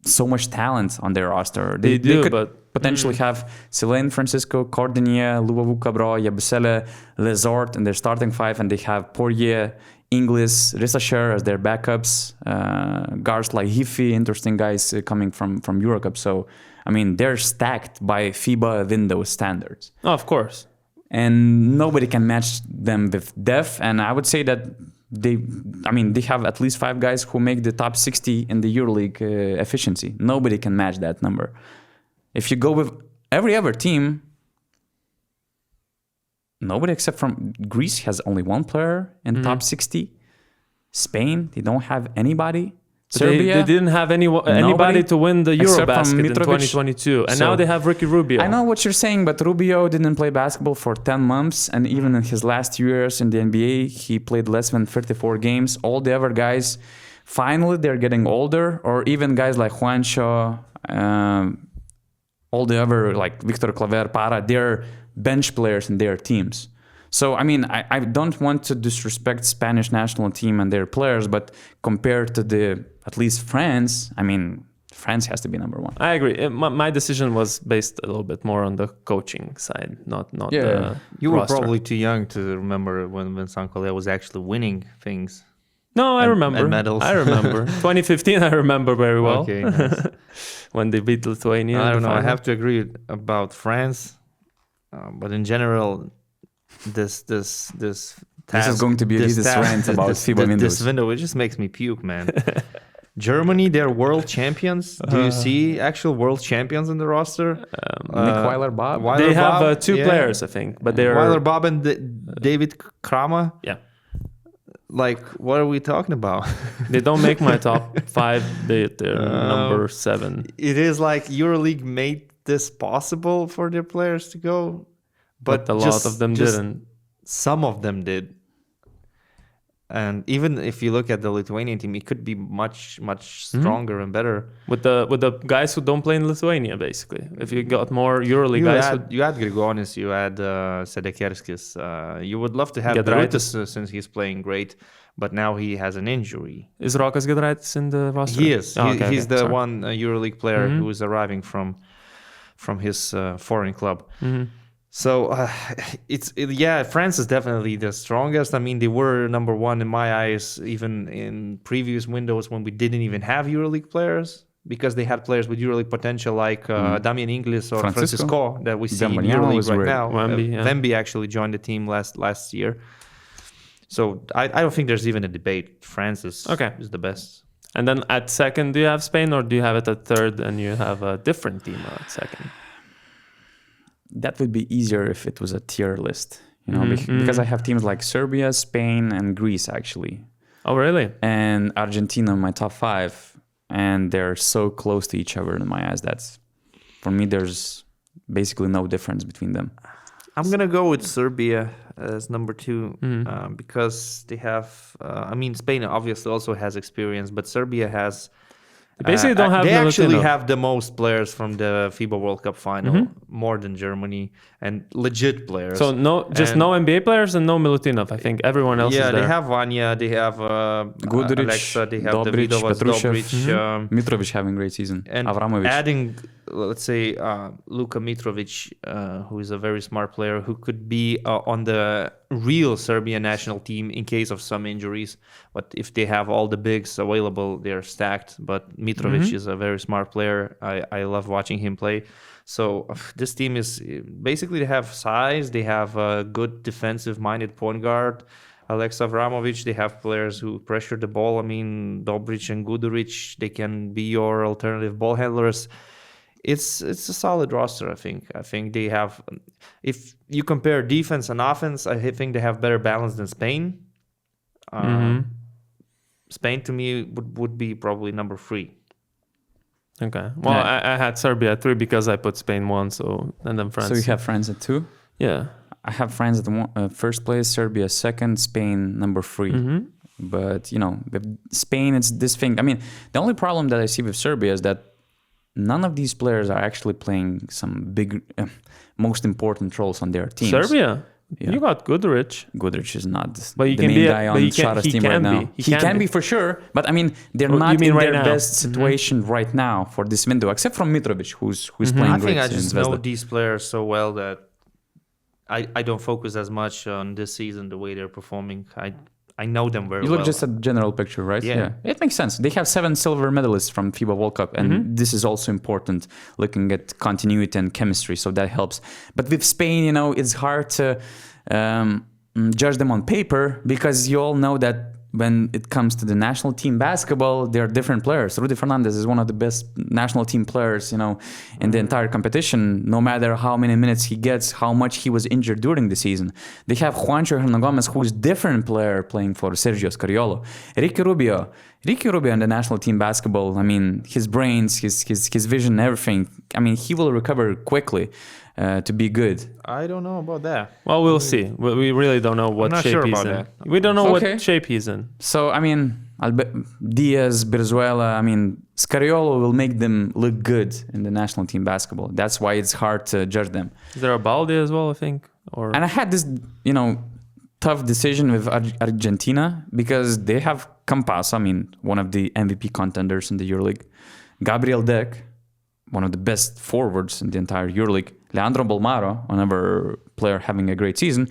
so much talent on their roster. They could potentially have Selene, Francisco, Cordinier, Luvavu Cabral, Yabusele, Lesort in their starting five, and they have Poirier, Inglis, Rissacher as their backups, guards like Hifi, interesting guys coming from Eurocup. So, I mean, they're stacked by FIBA window standards. Oh, of course. And nobody can match them with depth. And I would say that they have at least 5 guys who make the top 60 in the EuroLeague efficiency. Nobody can match that number. If you go with every other team, nobody except from Greece has only 1 player in top 60. Spain, they don't have anybody. Serbia, they didn't have anybody to win the Eurobasket in 2022. And now they have Ricky Rubio. I know what you're saying, but Rubio didn't play basketball for 10 months. And even in his last 2 years in the NBA, he played less than 34 games. All the other guys, finally, they're getting older. Or even guys like Juancho, all the other, like Victor Claver, Para, they're bench players in their teams. So, I mean, I don't want to disrespect Spanish national team and their players, but compared to at least France, I mean, France has to be number 1. I agree. My decision was based a little bit more on the coaching side, not the You were roster. probably too young to remember when Vincent Collet was actually winning things. No, I remember. And medals. I remember. 2015, I remember very well. Okay, nice. When they beat Lithuania. I don't know. I final. have to agree about France, but in general, this task, is going to be a Gytis rant about FIBA windows. This window, it just makes me puke, man. Germany, they're world champions. Do you see actual world champions in the roster? Nick Weiler-Bob. They have 2 players, I think, but they're Weiler-Bob and David Kramer. Yeah. Like, what are we talking about? They don't make my top 5. They're number 7. It is like EuroLeague made this possible for their players to go, but a lot of them didn't. Some of them did. And even if you look at the Lithuanian team, it could be much stronger and better. With the guys who don't play in Lithuania, basically. If you got more EuroLeague guys. You had Grigonis, you had Sedekerskis. You would love to have Giedraitis. Giedraitis since he's playing great, but now he has an injury. Is Rokas Giedraitis in the roster? He is. He's the sorry. one EuroLeague player who is arriving from his foreign club. So France is definitely the strongest. I mean, they were number 1 in my eyes, even in previous windows when we didn't even have EuroLeague players, because they had players with EuroLeague potential like Damian Inglis or Francisco that we see in EuroLeague right now. Wemby actually joined the team last year. So I don't think there's even a debate. France is the best. And then at second, do you have Spain, or do you have it at third and you have a different team at second? That would be easier if it was a tier list, you know, because I have teams like Serbia, Spain, and Greece actually. Oh, really? And Argentina in my top 5, and they're so close to each other in my eyes. That's, for me, there's basically no difference between them. I'm gonna go with Serbia as number 2 because they have. Spain obviously also has experience, but Serbia has. They basically don't have. They actually Milutino. have the most players from the FIBA World Cup final, more than Germany, and legit players. So no NBA players and no Milutinov. I think everyone else is there. They have Vanya, they have Guduric, Alexa, they have Dobric, Davidovas, Petrušev, Mitrovic having a great season, and Avramovic. adding, let's say, Luka Mitrovic, who is a very smart player, who could be on the real Serbian national team in case of some injuries. But if they have all the bigs available, they're stacked. But Mitrovic is a very smart player. I love watching him play. So this team is basically, they have size. They have a good defensive-minded point guard, Alex Avramovic. They have players who pressure the ball. I mean, Dobric and Guduric, they can be your alternative ball handlers. It's a solid roster, I think. I think they have, if you compare defense and offense, I think they have better balance than Spain. Spain, to me, would be probably number 3. Okay. Well, I had Serbia at 3 because I put Spain 1, and then France. So you have France at 2? Yeah. I have France at first place, Serbia second, Spain number 3. But, you know, with Spain, it's this thing. I mean, the only problem that I see with Serbia is that none of these players are actually playing some big, most important roles on their teams. Serbia? Yeah. You got Goodrich. Goodrich is not But he the can main be guy on Shara's team right now. He can be for sure, but I mean, they're You not mean in right their now? best situation right now for this window, except from Mitrovic, who's playing I great think I in just Zvezda. know these players so well that I don't focus as much on this season the way they're performing. I know them very You look well. just at the general picture, right? Yeah. It makes sense. They have 7 silver medalists from FIBA World Cup, and this is also important, looking at continuity and chemistry, so that helps. But with Spain, you know, it's hard to judge them on paper, because you all know that when it comes to the national team basketball, they're different players. Rudy Fernandez is one of the best national team players, you know, in the entire competition, no matter how many minutes he gets, how much he was injured during the season. They have Juancho Hernangomez, who is different player playing for Sergio Scariolo. Ricky Rubio in the national team basketball, I mean, his brains, his vision, everything, I mean, he will recover quickly to be good. I don't know about that. Well, we'll see. We really don't know what not shape sure he's about in. that. We don't know Okay. what shape he's in. So, I mean, Diaz, Brizuela, I mean, Scariolo will make them look good in the national team basketball. That's why it's hard to judge them. Is there a Balde as well, I think? Or And I had this, you know, tough decision with Argentina, because they have Campas, I mean, one of the MVP contenders in the EuroLeague. Gabriel Deck, one of the best forwards in the entire EuroLeague. Leandro Bolmaro, another player having a great season.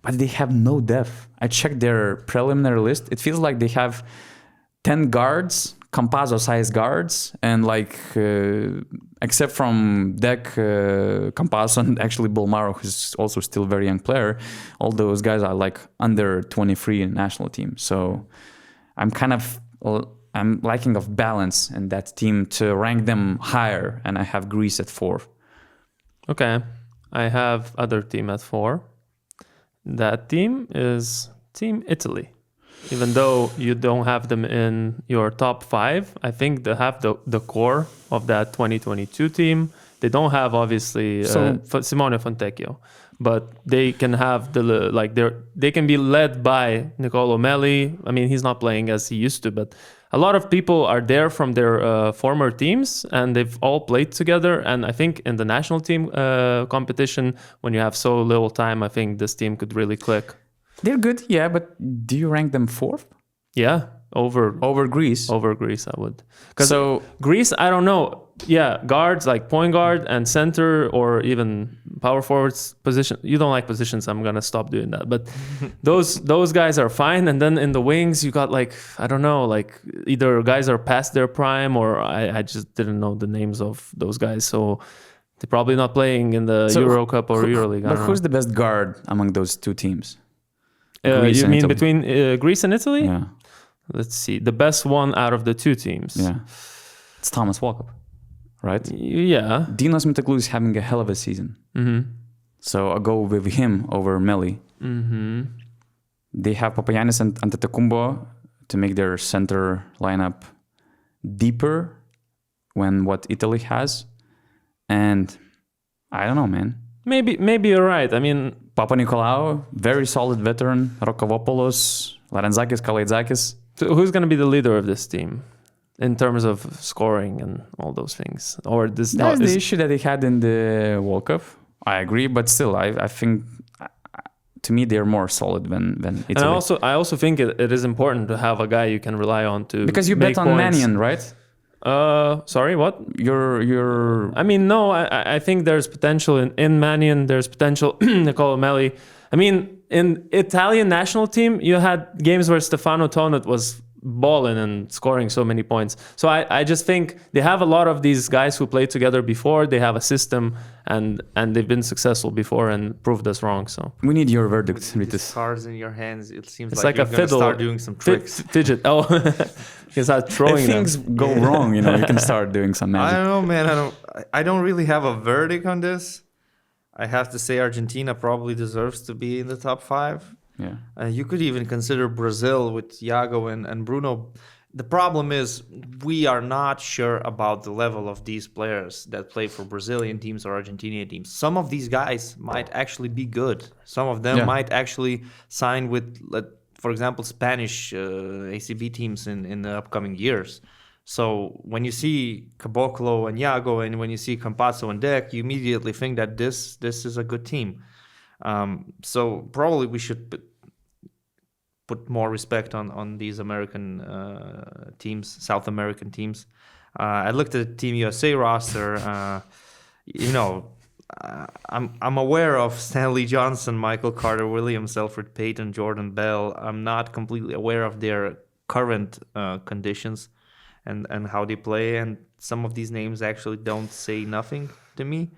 But they have no depth. I checked their preliminary list. It feels like they have 10 guards, Campazzo-sized guards, and like, except from Deck, Campazzo, and actually Bolmaro, who's also still a very young player, all those guys are like under 23 national team. So I'm lacking of balance in that team to rank them higher, and I have Greece at 4. Okay, I have other team at 4. That team is Team Italy. Even though you don't have them in your top 5, I think they have the core of that 2022 team. They don't have obviously Simone Fontecchio, but they can have they can be led by Nicolo Melli. I mean, he's not playing as he used to, but a lot of people are there from their former teams, and they've all played together. And I think in the national team competition, when you have so little time, I think this team could really click. They're good, yeah, but do you rank them 4th? Yeah, over Greece? Over Greece, I would. Because So Greece, I don't know. Yeah, guards like point guard and center, or even power forwards position. You don't like positions. I'm gonna stop doing that. But those guys are fine. And then in the wings, you got like, I don't know, like either guys are past their prime, or I just didn't know the names of those guys. So they're probably not playing in the Euro Cup or EuroLeague. But who's the best guard among those two teams? You and mean Italy. between Greece and Italy? Yeah, Let's see. The best one out of the two teams. yeah. It's Thomas Walkup, right? Yeah. Dinos Mitoglou is having a hell of a season. So I'll go with him over Melli. They have Papagiannis and Antetokounmpo to make their center lineup deeper when what Italy has. And I don't know, man. Maybe you're right. I mean, Papa Nikolaou, very solid veteran. Rokavopoulos, Larenzakis, Kalaitzakis. so who's going to be the leader of this team in terms of scoring and all those things? Or this That's the issue that they had in the World Cup. I agree, but still, I think to me they're more solid than Italy. And I also think it is important to have a guy you can rely on to because you make bet on points. Mannion, right? Sorry, what? You're. I mean, no. I think there's potential in Mannion. There's potential Nicolo Melli. I mean, in Italian national team, you had games where Stefano Tonnet was balling and scoring so many points. So I just think they have a lot of these guys who played together before. They have a system, and they've been successful before and proved us wrong. So We need your verdict, With Gytis. cards in your hands, it seems it's like like you're a gonna fiddle. start doing some tricks. Fidget. Oh, you start throwing If them. things go wrong, you can start doing some I magic. don't know, man. I don't really have a verdict on this. I have to say Argentina probably deserves to be in the top 5. Yeah. You could even consider Brazil with Iago and Bruno. The problem is we are not sure about the level of these players that play for Brazilian teams or Argentinian teams. Some of these guys might actually be good. Some of them might actually sign with, for example, Spanish ACB teams in the upcoming years. So when you see Caboclo and Iago, and when you see Campazzo and Deck, you immediately think that this is a good team. So probably we should put more respect on these American teams, South American teams. I looked at the Team USA roster. I'm aware of Stanley Johnson, Michael Carter Williams, Alfred Payton, Jordan Bell. I'm not completely aware of their current conditions and how they play. And some of these names actually don't say nothing to me.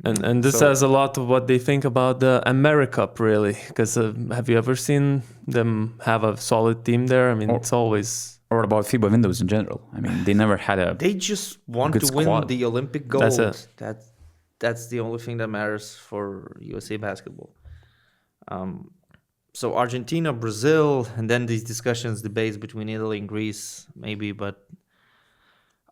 And this says a lot of what they think about the AmeriCup, really. Because have you ever seen them have a solid team there? I mean, it's always... Or about FIBA windows in general. I mean, they never had a They just want good to squad. win the Olympic gold. That's it. That's the only thing that matters for USA basketball. So Argentina, Brazil, and then these discussions, debates between Italy and Greece, maybe. But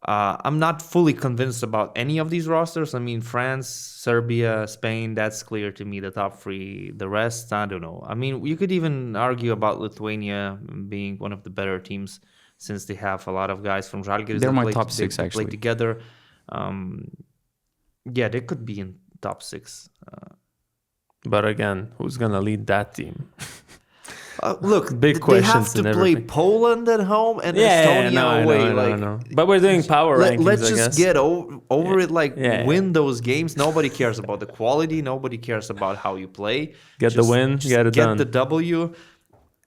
I'm not fully convinced about any of these rosters. I mean, France, Serbia, Spain, that's clear to me, the top three. The rest, I don't know. I mean, you could even argue about Lithuania being one of the better teams since they have a lot of guys from Žalgiris. They're my play, top six, they actually. play together. Yeah, they could be in top six. But again, who's going to lead that team? Look, Big they questions have to and play everything. Poland at home and Estonia away. I know. But we're doing power rankings, Let's I just guess. get over it. Win those games. Nobody cares about the quality. Nobody cares about how you play. Get the win, get it done. Get the W.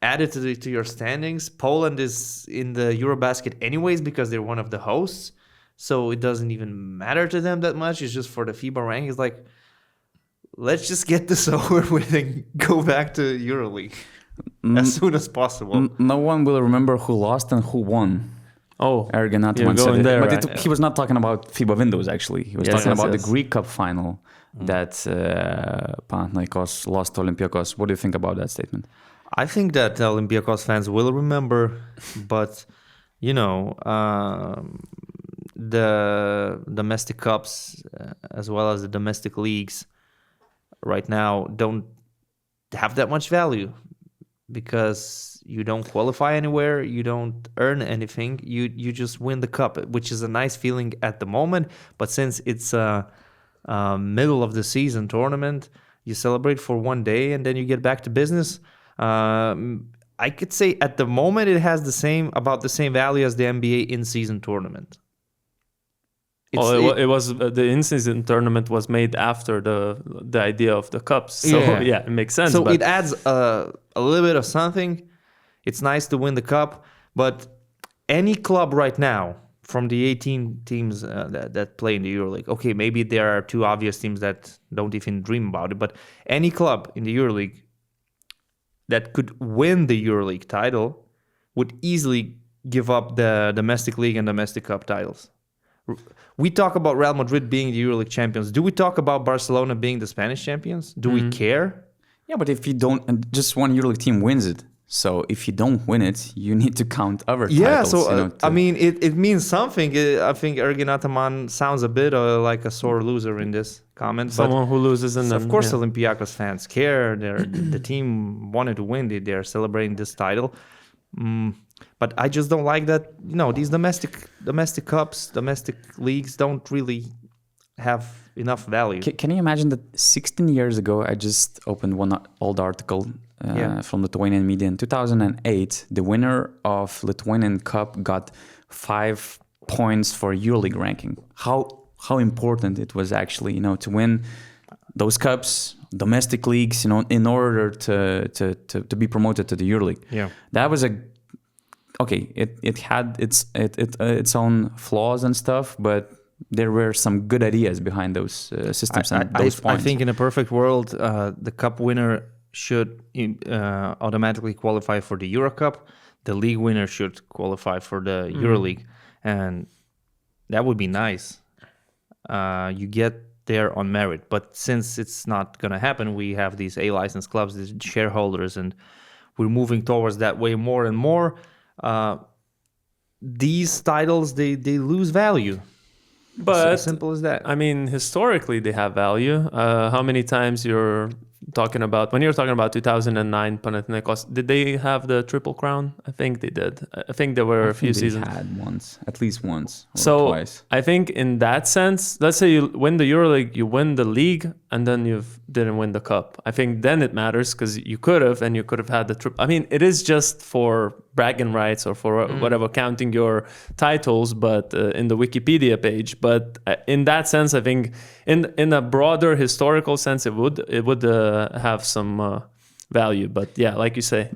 Add it to your standings. Poland is in the EuroBasket anyways because they're one of the hosts. So it doesn't even matter to them that much. It's just for the FIBA rankings. Like, let's just get this over with and go back to EuroLeague as soon as possible. No one will remember who lost and who won. Oh, Ergen you're Ataman said going it. there, But right? he was not talking about FIBA windows, actually. He was Yes, talking yes, about yes. the Greek Cup final that Panathinaikos lost to Olympiacos. What do you think about that statement? I think that Olympiacos fans will remember, but, the domestic cups as well as the domestic leagues right now don't have that much value because you don't qualify anywhere, you don't earn anything, you just win the cup, which is a nice feeling at the moment. But since it's a middle of the season tournament, you celebrate for one day and then you get back to business. I could say at the moment it has about the same value as the NBA in-season tournament. It was the in-season tournament was made after the idea of the cups, so yeah, it makes sense. So but it adds a little bit of something. It's nice to win the cup, but any club right now from the 18 teams that play in the EuroLeague, okay, maybe there are two obvious teams that don't even dream about it, but any club in the EuroLeague that could win the EuroLeague title would easily give up the domestic league and domestic cup titles. We talk about Real Madrid being the EuroLeague champions. Do we talk about Barcelona being the Spanish champions? Do we care? Yeah, but if you don't, and just one EuroLeague team wins it. So if you don't win it, you need to count other titles. So I mean, it means something. I think Ergen Ataman sounds a bit like a sore loser in this comment. Someone who loses in of course, Olympiacos fans care. The team wanted to win. They're celebrating this title. But I just don't like that. These domestic cups, domestic leagues don't really have enough value. Can you imagine that 16 years ago, I just opened one old article from Lithuanian media. In 2008, the winner of Lithuanian Cup got 5 points for EuroLeague ranking. How important it was actually, to win those cups, domestic leagues, in order to be promoted to the EuroLeague. Yeah, that was it had its own flaws and stuff, but there were some good ideas behind those systems and those points. I think in a perfect world, the cup winner should automatically qualify for the Euro Cup. The league winner should qualify for the EuroLeague, and that would be nice. You get there on merit, but since it's not going to happen, we have these A-licensed clubs, these shareholders, and we're moving towards that way more and more. These titles, they lose value. But as simple as that. I mean, historically they have value. How many times your talking about, when you were talking about 2009 Panathinaikos, did they have the Triple Crown? I think they did. I think there were a few seasons. Had once, at least once or So twice. I think in that sense, let's say you win the EuroLeague, you win the league, and then you didn't win the cup. I think then it matters because you could have, and you could have had the triple. I mean, it is just for bragging rights or for whatever, counting your titles, but in the Wikipedia page. But in that sense, I think in a broader historical sense, it would have some value. But yeah, like you say.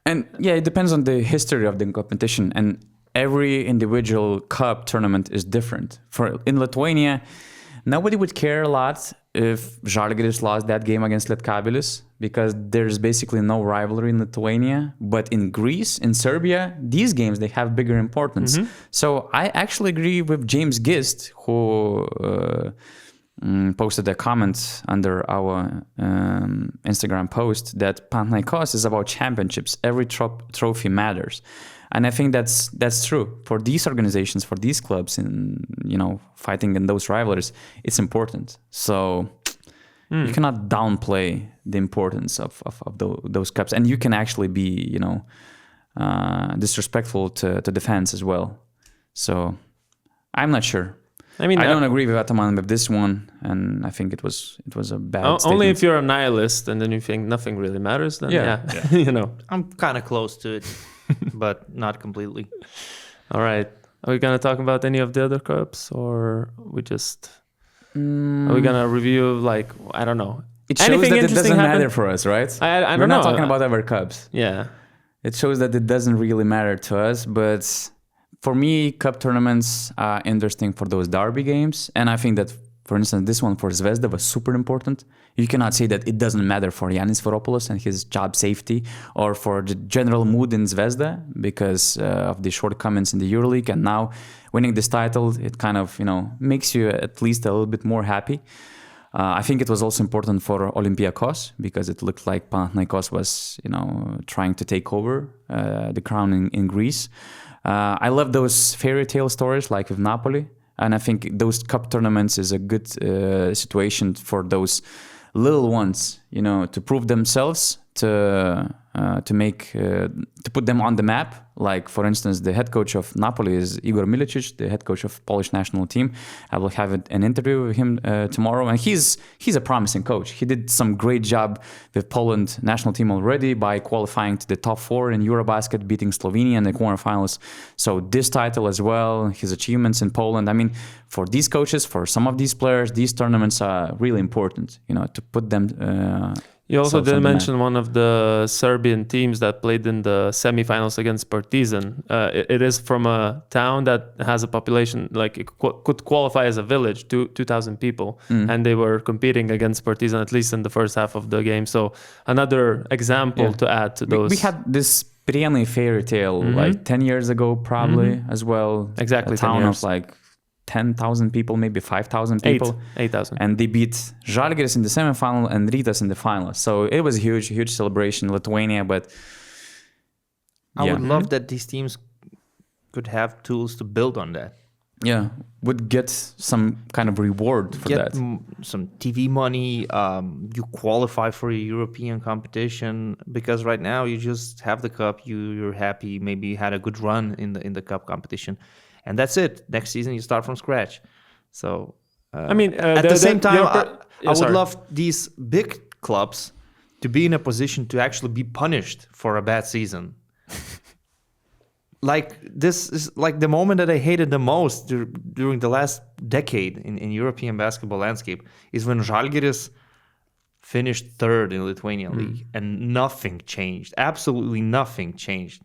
And yeah, it depends on the history of the competition, and every individual cup tournament is different. In Lithuania, nobody would care a lot if Žalgiris lost that game against Lietkabelis, because there's basically no rivalry in Lithuania. But in Greece, in Serbia, these games, they have bigger importance. So I actually agree with James Gist, who posted a comment under our Instagram post that Panathinaikos is about championships. Every trophy matters. And I think that's true for these organizations, for these clubs, in fighting in those rivalries. It's important. So you cannot downplay the importance of those cups, and you can actually be disrespectful to the fans as well. So I'm not sure. I mean, I don't agree with Ataman with this one, and I think it was a bad statement. Only if you're a nihilist and then you think nothing really matters, then yeah. I'm kind of close to it. But not completely. All right. Are we going to talk about any of the other cups, or we just... Are we going to review, I don't know. It shows that it doesn't matter for us, right? I don't know. We're not talking about other cups. Yeah. It shows that it doesn't really matter to us, but for me, cup tournaments are interesting for those derby games. And I think that, for instance, this one for Zvezda was super important. You cannot say that it doesn't matter for Yannis Varopoulos and his job safety, or for the general mood in Zvezda because of the shortcomings in the EuroLeague. And now winning this title, it kind of, makes you at least a little bit more happy. I think it was also important for Olympiacos because it looked like Panathinaikos was, trying to take over the crown in Greece. I love those fairy tale stories like with Napoli. And I think those cup tournaments is a good situation for those little ones, to prove themselves, to put them on the map. Like, for instance, the head coach of Napoli is Igor Milicic, the head coach of Polish national team. I will have an interview with him tomorrow, and he's a promising coach. He did some great job with Poland national team already by qualifying to the top 4 in Eurobasket, beating Slovenia in the quarterfinals. So this title as well, his achievements in Poland. I mean, for these coaches, for some of these players, these tournaments are really important, to put them. You also did mention one of the Serbian teams that played in the semifinals against Partizan. It is from a town that has a population, it could qualify as a village, 2,000 people. And they were competing against Partizan, at least in the first half of the game. So another example to add to those. We had this Priene fairy tale 10 years ago, probably, as well. Exactly, a town of 10,000 people, maybe 5,000 people. 8,000. And they beat Žalgiris in the semifinal and Rytas in the final. So it was a huge celebration in Lithuania. But I would love that these teams could have tools to build on that. Yeah, would get some kind of reward for that. Some TV money. You qualify for a European competition, because right now you just have the cup. You're happy. Maybe you had a good run in the cup competition. And that's it. Next season, you start from scratch. So, at the same time, I would love these big clubs to be in a position to actually be punished for a bad season. This is the moment that I hated the most during the last decade in European basketball landscape is when Žalgiris finished 3rd in Lithuanian League and nothing changed. Absolutely nothing changed.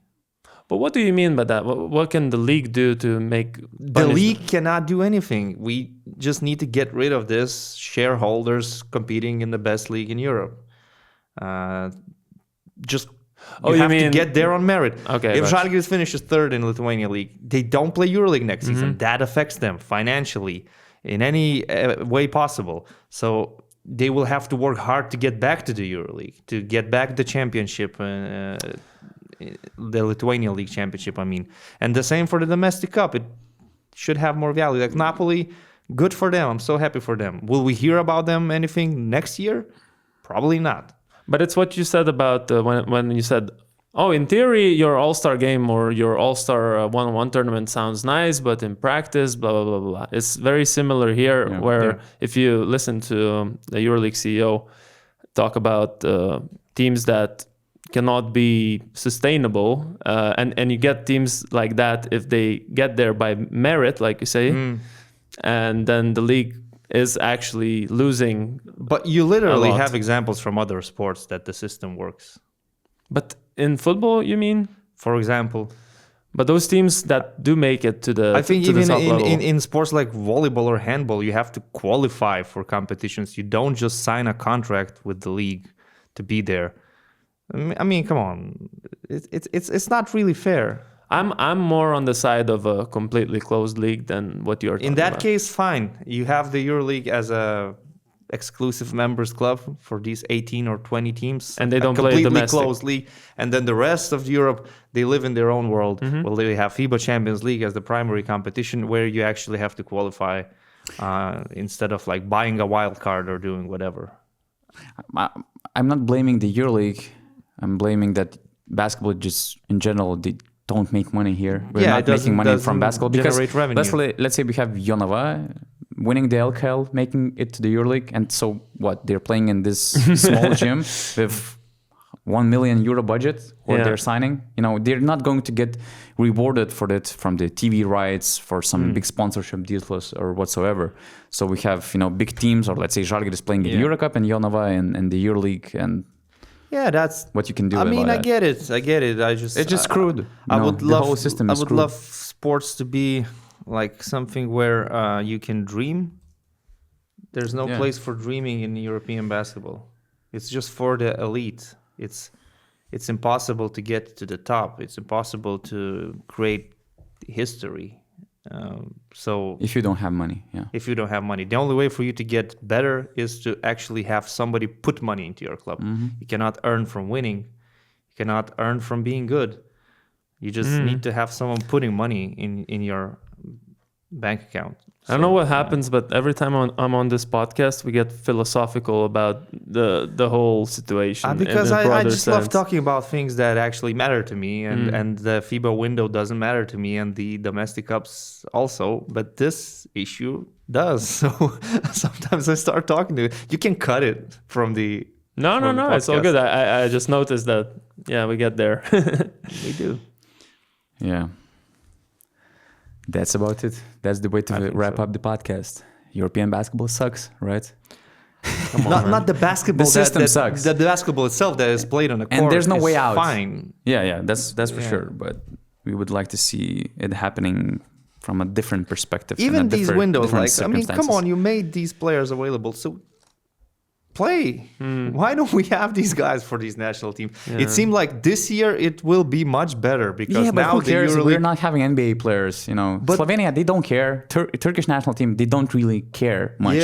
But what do you mean by that? What can the league do to make... The league cannot do anything. We just need to get rid of this shareholders competing in the best league in Europe. You have to get there on merit. Okay, if Žalgiris finishes 3rd in Lithuania League, they don't play EuroLeague next season. That affects them financially in any way possible. So they will have to work hard to get back to the EuroLeague, to get back the championship, the Lithuania League Championship, And the same for the domestic cup. It should have more value. Like Napoli, good for them. I'm so happy for them. Will we hear about them anything next year? Probably not. But it's what you said about when you said, oh, in theory, your All-Star game or your All-Star one-on-one tournament sounds nice, but in practice, blah, blah, blah, blah. It's very similar here, where if you listen to the EuroLeague CEO talk about teams that cannot be sustainable, and you get teams like that if they get there by merit, like you say, and then the league is actually losing. But you literally have examples from other sports that the system works. But in football, you mean? For example. But those teams that do make it to the I think to even the top level. in sports like volleyball or handball, you have to qualify for competitions. You don't just sign a contract with the league to be there. I mean, come on. It's not really fair. I'm more on the side of a completely closed league than what you're talking In that about. case, fine. You have the EuroLeague as a exclusive members club for these 18 or 20 teams, and they don't play completely closed league, and then the rest of Europe, they live in their own world. Well, they have FIBA Champions League as the primary competition, where you actually have to qualify instead of like buying a wild card or doing whatever. I'm not blaming the EuroLeague. I'm blaming that basketball just in general, they don't make money here. We're not making money from basketball because let's say we have Jonava winning the LKL, making it to the EuroLeague, and so what? They're playing in this small gym with €1 million budget, or they're signing. You know, they're not going to get rewarded for that from the TV rights, for some big sponsorship deals or whatsoever. So we have big teams, or let's say Žalgiris playing in the Eurocup and Jonava and the EuroLeague, and that's what you can do. I mean, about I get it. It's just screwed. I would the love whole system I is would screwed. love sports to be like something where you can dream. There's no place for dreaming in European basketball. It's just for the elite. It's impossible to get to the top. It's impossible to create history. So if you don't have money, if you don't have money, the only way for you to get better is to actually have somebody put money into your club. You cannot earn from winning. You cannot earn from being good. You just need to have someone putting money in your bank account. I don't know what happens, but every time I'm on this podcast, we get philosophical about the whole situation. Because I just love talking about things that actually matter to me, and the FIBA window doesn't matter to me, and the domestic cups also. But this issue does. So sometimes I start talking to you. You can cut it from the No, it's all good. I just noticed that. Yeah, we get there. We do. Yeah. That's about it. That's the way to wrap up the podcast. European basketball sucks, right? Come on, not the basketball. The system sucks. The basketball itself that is played on the court. And there's no way out. Fine. Yeah, that's for sure. But we would like to see it happening from a different perspective. Even these windows, come on, you made these players available, so play. Why don't we have these guys for these national teams? It seemed like this year it will be much better because but now who cares? the EuroLeague... We're not having NBA players, But Slovenia, they don't care. Turkish national team, they don't really care much.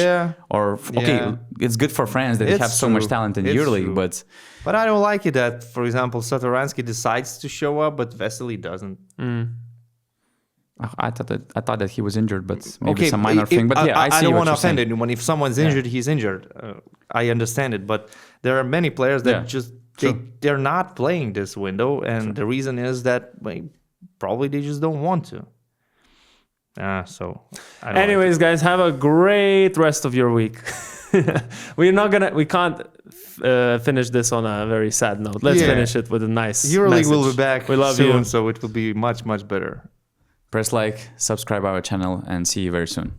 It's good for France that they have so much talent in the EuroLeague, But I don't like it that, for example, Satoransky decides to show up, but Vesely doesn't. I thought that he was injured, but maybe some minor thing. But I don't want to offend anyone. If someone's injured, he's injured. I understand it, but there are many players that they're not playing this window, and the reason is that probably they just don't want to. Anyways, guys, have a great rest of your week. We can't finish this on a very sad note. Let's finish it with a nice EuroLeague will be back we love soon, you. so it will be much, much better. Press like, subscribe our channel, and see you very soon.